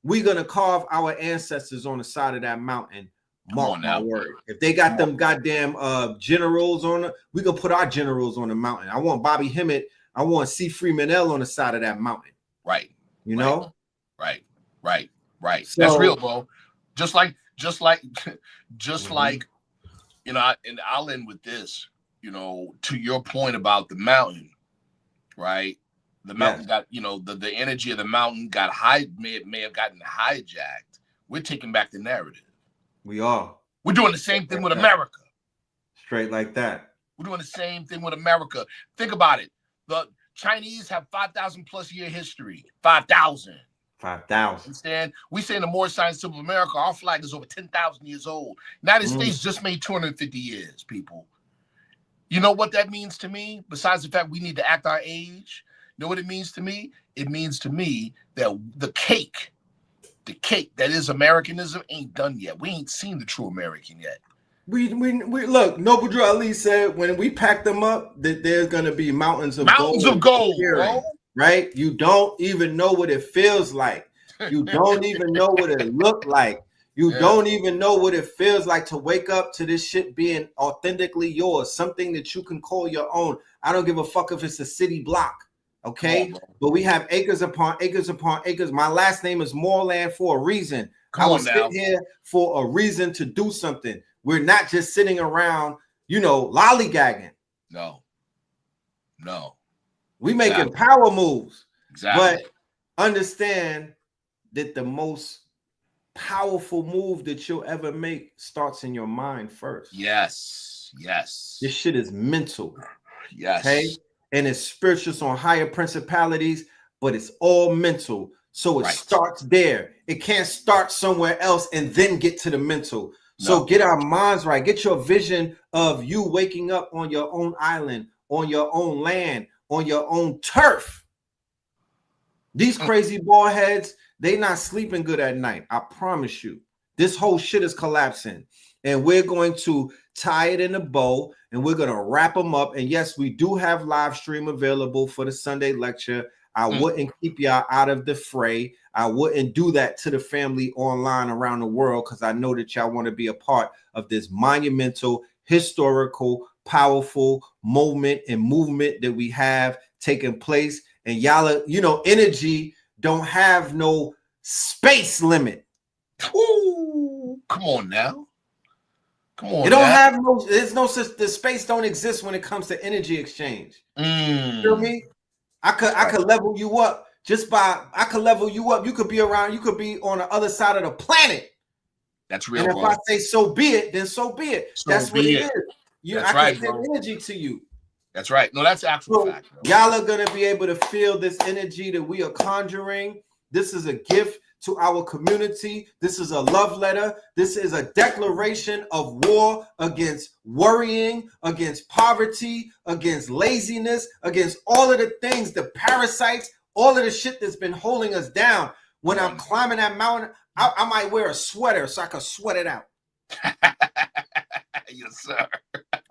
we're going to carve our ancestors on the side of that mountain Mark my word. If they got them goddamn generals on it, we gonna put our generals on the mountain. I want Bobby Hemmett. I want C. Freeman L on the side of that mountain. Right. You know? Right. So, that's real, bro. Just like, you know, and I'll end with this, you know, to your point about the mountain, right? The mountain got, you know, the energy of the mountain got may have gotten hijacked. We're taking back the narrative. We are. We're doing the same thing with America. Straight like that. We're doing the same thing with America. Think about it. The Chinese have 5,000 plus year history. 5,000. 5,000. Understand? We say in the Moorish Science of America, our flag is over 10,000 years old. United States just made 250 years, people. You know what that means to me? Besides the fact we need to act our age, you know what it means to me? It means to me that the cake that is Americanism ain't done yet. We ain't seen the true American yet. We look, Noble Drew Ali said when we pack them up that there's gonna be mountains of gold, bro. Right? You don't even know what it feels like. You don't even know what it looked like. You don't even know what it feels like to wake up to this shit being authentically yours, something that you can call your own. I don't give a fuck if it's a city block, okay? But we have acres upon acres upon acres. My last name is Moreland for a reason. I was sitting here for a reason to do something. We're not just sitting around, you know, lollygagging. No. We making power moves. Exactly. But understand that the most powerful move that you'll ever make starts in your mind first. Yes. This shit is mental. Yes. Okay. And it's spiritual on higher principalities, but it's all mental. So it starts there. It can't start somewhere else and then get to the mental. So get our minds right. Get your vision of you waking up on your own island, on your own land, on your own turf. These crazy bald heads, they not sleeping good at night. I promise you. This whole shit is collapsing. And we're going to tie it in a bow and we're going to wrap them up. And yes, we do have live stream available for the Sunday lecture. I wouldn't keep y'all out of the fray. I wouldn't do that to the family online around the world because I know that y'all want to be a part of this monumental, historical, powerful moment and movement that we have taking place. And y'all, you know, energy don't have no space limit. Ooh, come on now. It don't have no, there's no such, the space don't exist when it comes to energy exchange. You feel me? I could level you up just by, I could level you up. You could be around, you could be on the other side of the planet. That's real. And if I say so be it, then so be it. That's what it is. I can send energy to you. That's right. No, that's actual fact. Y'all are gonna be able to feel this energy that we are conjuring. This is a gift to our community. This is a love letter. This is a declaration of war against worrying, against poverty, against laziness, against all of the things, the parasites, all of the shit that's been holding us down. When I'm climbing that mountain, I might wear a sweater so I can sweat it out. Yes, sir.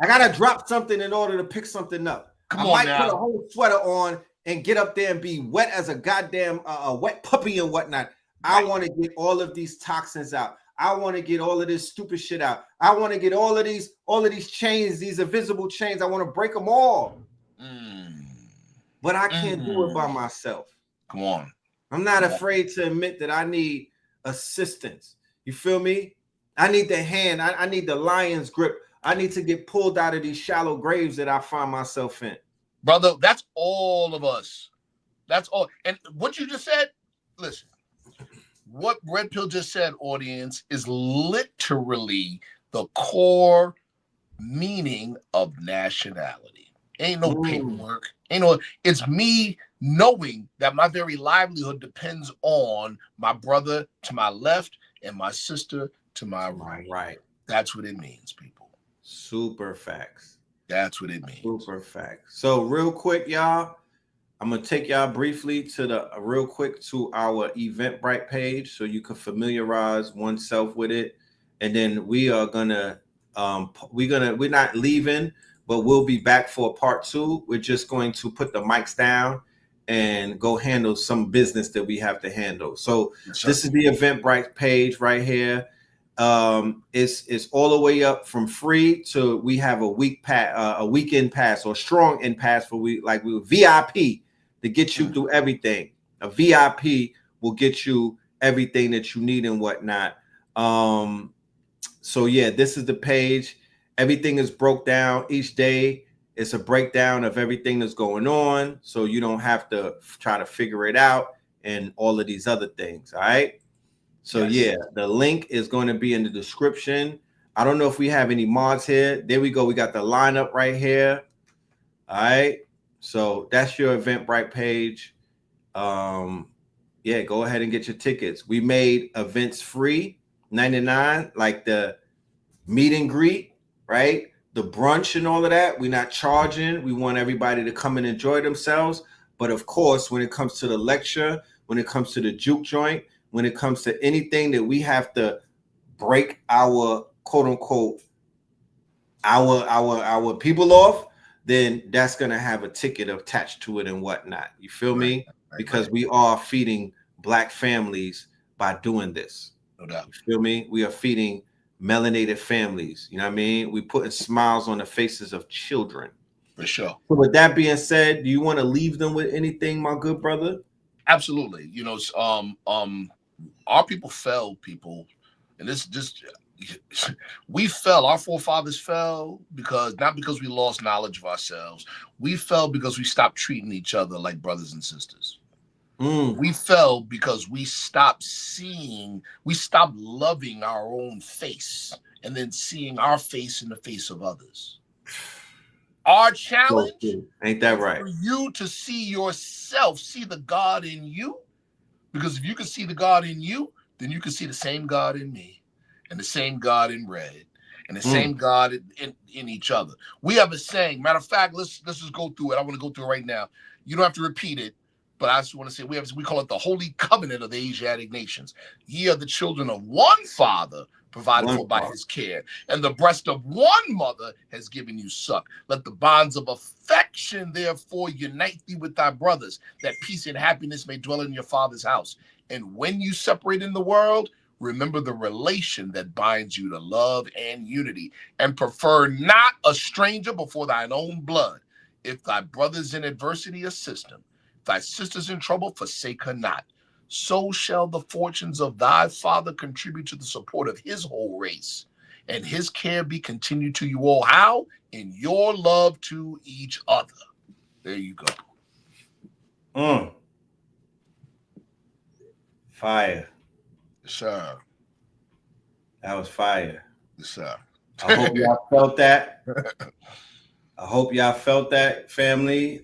I gotta drop something in order to pick something up. I might put a whole sweater on and get up there and be wet as a goddamn wet puppy and whatnot. I want to get all of these toxins out. I want to get all of this stupid shit out. I want to get all of these chains, these invisible chains. I want to break them all. But I can't do it by myself. Come on. I'm not afraid to admit that I need assistance. You feel me? I need the hand. I need the lion's grip. I need to get pulled out of these shallow graves that I find myself in. Brother, that's all of us. That's all. And what you just said, listen, what Red Pill just said, audience, is literally the core meaning of nationality. Ain't no paperwork. It's me knowing that my very livelihood depends on my brother to my left and my sister to my right. Right. That's what it means, people. Super facts. That's what it means. Super facts. So real quick, y'all, I'm gonna take y'all briefly to to our Eventbrite page so you can familiarize oneself with it, and then we are gonna we're not leaving, but we'll be back for part 2. We're just going to put the mics down and go handle some business that we have to handle. So this is the Eventbrite page right here. It's all the way up from free to we have a weekend pass or strong end pass for we VIP to get you through everything. A VIP will get you everything that you need and whatnot. So yeah, this is the page. Everything is broke down each day. It's a breakdown of everything that's going on, so you don't have to try to figure it out and all of these other things. All right. So yeah, the link is going to be in the description. I don't know if we have any mods here. There we go. We got the lineup right here. All right. So that's your Eventbrite page. Yeah, go ahead and get your tickets. We made events free, $99, like the meet and greet, right? The brunch and all of that. We're not charging. We want everybody to come and enjoy themselves. But of course, when it comes to the lecture, when it comes to the juke joint, when it comes to anything that we have to break our quote unquote our people off, then that's gonna have a ticket attached to it and whatnot. You feel me? Because we are feeding Black families by doing this. No doubt. You feel me? We are feeding melanated families. You know what I mean? We putting smiles on the faces of children. For sure. So with that being said, do you want to leave them with anything, my good brother? Absolutely. You know, our people fell, people, and this just we fell. Our forefathers fell not because we lost knowledge of ourselves. We fell because we stopped treating each other like brothers and sisters. We fell because we stopped loving our own face and then seeing our face in the face of others. Our challenge ain't that right? For you to see yourself, see the God in you, because if you can see the God in you, then you can see the same God in me, and the same God in Red, and the same God in each other. We have a saying. Matter of fact, let's just go through it. I want to go through it right now. You don't have to repeat it. But I just want to say we call it the Holy Covenant of the Asiatic nations. Ye are the children of one Father, provided for by his care, and the breast of one mother has given you suck. Let the bonds of affection therefore unite thee with thy brothers, that peace and happiness may dwell in your Father's house. And when you separate in the world, remember the relation that binds you to love and unity, and prefer not a stranger before thine own blood. If thy brother's in adversity, assist him. Thy sister's in trouble, forsake her not. So shall the fortunes of thy father contribute to the support of his whole race, and his care be continued to you all. How? In your love to each other. There you go. Fire. Yes, sir. That was fire. Yes, sir. I hope y'all felt that. I hope y'all felt that, family.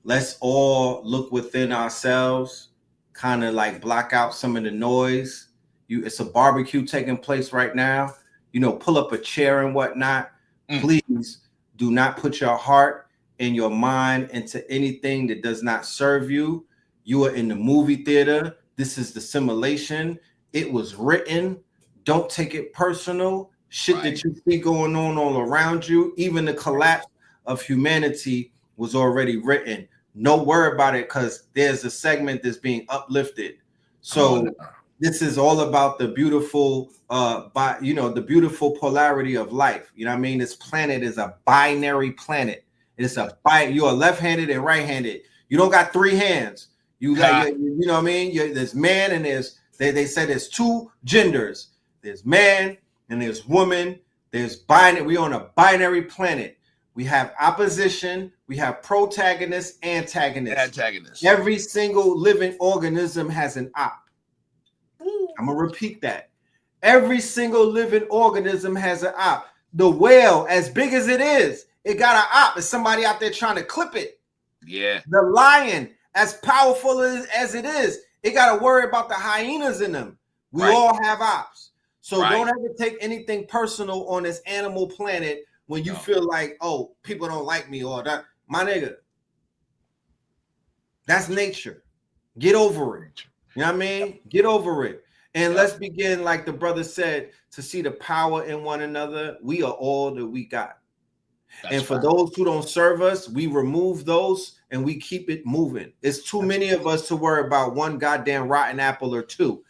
Let's all look within ourselves, kind of like block out some of the noise. It's a barbecue taking place right now. You know, pull up a chair and whatnot. Please do not put your heart and your mind into anything that does not serve you. You are in the movie theater. This is the simulation. It was written. Don't take it personal. Shit that you see going on all around you, even the collapse of humanity was already written. No worry about it, because there's a segment that's being uplifted. So this is all about the beautiful, the beautiful polarity of life. You know what I mean? This planet is a binary planet. It's you are left-handed and right-handed. You don't got three hands. You know what I mean? There's man and they said there's two genders. There's man and there's woman. There's binary. We're on a binary planet. We have opposition, we have protagonists, antagonists. Every single living organism has an op. I'm gonna repeat that. Every single living organism has an op. The whale, as big as it is, it got an op. There's somebody out there trying to clip it. Yeah. The lion, as powerful as it is, it got to worry about the hyenas in them. We all have ops. So don't ever take anything personal on this animal planet when you feel like, oh, people don't like me or that. My nigga, that's nature. Get over it. You know what I mean? Get over it. And let's begin, like the brother said, to see the power in one another. We are all that we got. And for those who don't serve us, we remove those and we keep it moving. It's too many of us to worry about one goddamn rotten apple or two.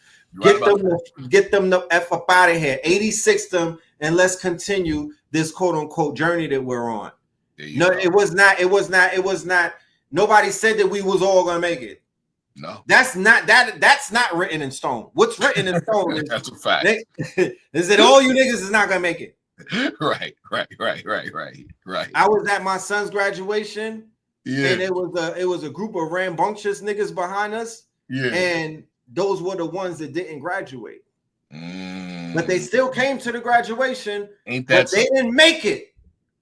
Get them the F up out of here. 86 them, and let's continue this quote unquote journey that we're on. No, it was not. Nobody said that we was all gonna make it. No, that's not written in stone. What's written in stone is that's a fact. Is that all you niggas is not gonna make it. Right. I was at my son's graduation, and it was a group of rambunctious niggas behind us, and those were the ones that didn't graduate. But they still came to the graduation, but they didn't make it.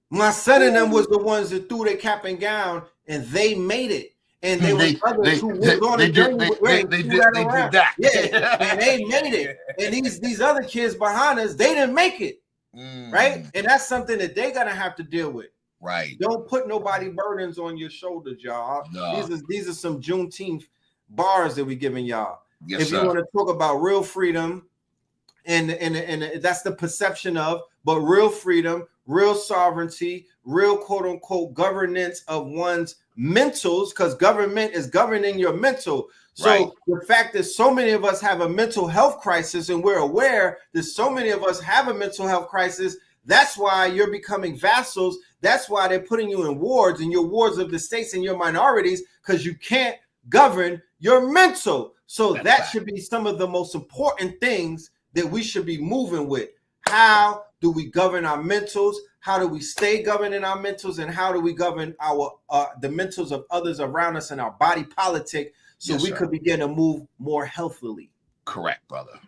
My son and them was the ones that threw their cap and gown, and they made it. And there were others who was on the journey. They did that. Yeah, and they made it. And these other kids behind us, they didn't make it. Right? And that's something that they're gonna have to deal with. Right. Don't put nobody burdens on your shoulders, y'all. No. These are some Juneteenth bars that we giving y'all. Yes, if you want to talk about real freedom, and that's the perception of, but real freedom, real sovereignty, real quote unquote governance of one's mentals, because government is governing your mental. So the fact that so many of us have a mental health crisis, and we're aware that so many of us have a mental health crisis, that's why you're becoming vassals. That's why they're putting you in wards, and your wards of the states and your minorities, because you can't govern your mental. So that should be some of the most important things that we should be moving with. How do we govern our mentals? How do we stay governing our mentals? And how do we govern our the mentals of others around us and our body politic, so we could begin to move more healthily? Correct, brother.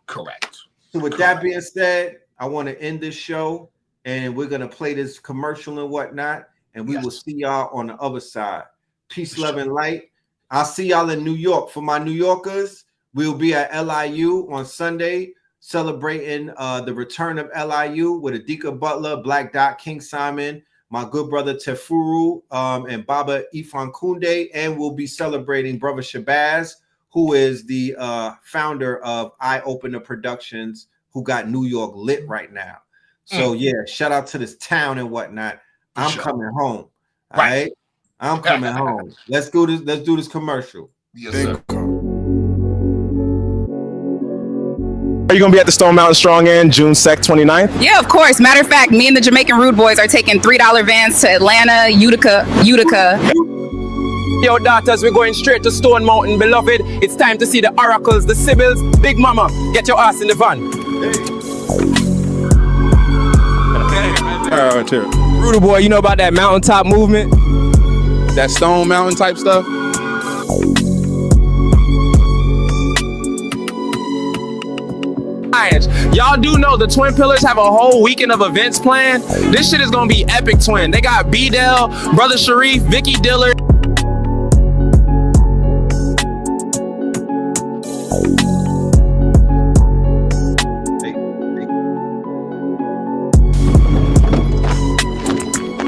Correct. So with that being said, I want to end this show, and we're going to play this commercial and whatnot, and we will see y'all on the other side. Peace, love, and light. I'll see y'all in New York. For my New Yorkers, we'll be at LIU on Sunday, celebrating the return of LIU with Adika Butler, Black Dot, King Simon, my good brother Tefuru, and Baba Ifankunde, and we'll be celebrating Brother Shabazz, who is the founder of Eye Opener Productions, who got New York lit right now. So yeah, shout out to this town and whatnot. I'm coming home. All right. I'm coming home. Let's do this. Let's do this commercial. Yes, sir. Are you going to be at the Stone Mountain Strong End June 29th? Yeah, of course. Matter of fact, me and the Jamaican Rude Boys are taking $3 vans to Atlanta, Utica. Yo, daughters, we're going straight to Stone Mountain, beloved. It's time to see the oracles, the Sibyls. Big mama, get your ass in the van. Rude boy, you know about that mountaintop movement? That Stone Mountain type stuff? Y'all do know the Twin Pillars have a whole weekend of events planned. This shit is gonna be epic, twin. They got B-Dell, Brother Sharif, Vicky Dillard.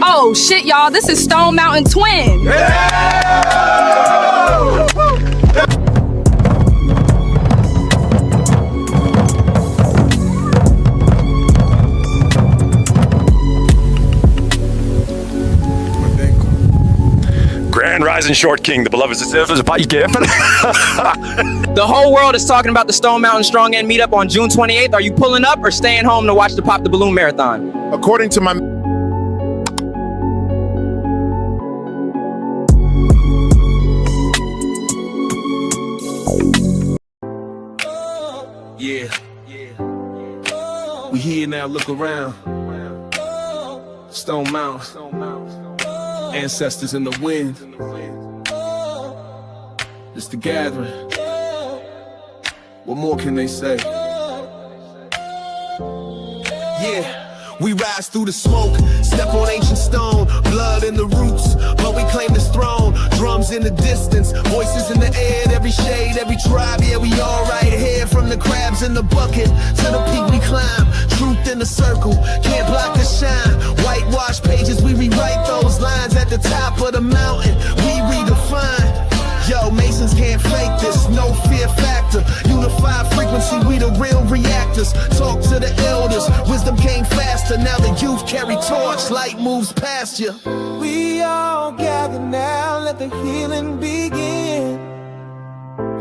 Oh shit, y'all, this is Stone Mountain Twin. Grand Rising Short King, the beloved is about you careful. The whole world is talking about the Stone Mountain Strong End meetup on June 28th. Are you pulling up or staying home to watch the Pop the Balloon Marathon? According to my... Yeah. We here now, look around. Stone Mountain. Ancestors in the wind. It's the gathering. What more can they say? Yeah. We rise through the smoke, step on ancient stone, blood in the roots, but we claim this throne. Drums in the distance, voices in the air, every shade, every tribe, yeah, we all right here. From the crabs in the bucket to the peak we climb, truth in the circle, can't block the shine. Whitewash pages, we rewrite those lines at the top of the mountain, we redefine. Yo, Masons can't fake this, no fear factor. Unified frequency, we the real reactors. Talk to the elders, wisdom came faster. Now the youth carry torch, light moves past you. We all gather now, let the healing begin.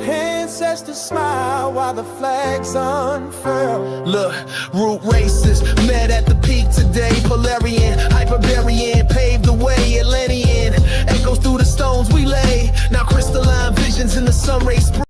Ancestors smile while the flags unfurl. Look, root races met at the peak today. Polarian, Hyperbarian paved the way. Atlantean echoes through the stones we lay. Now crystalline visions in the sun rays spread.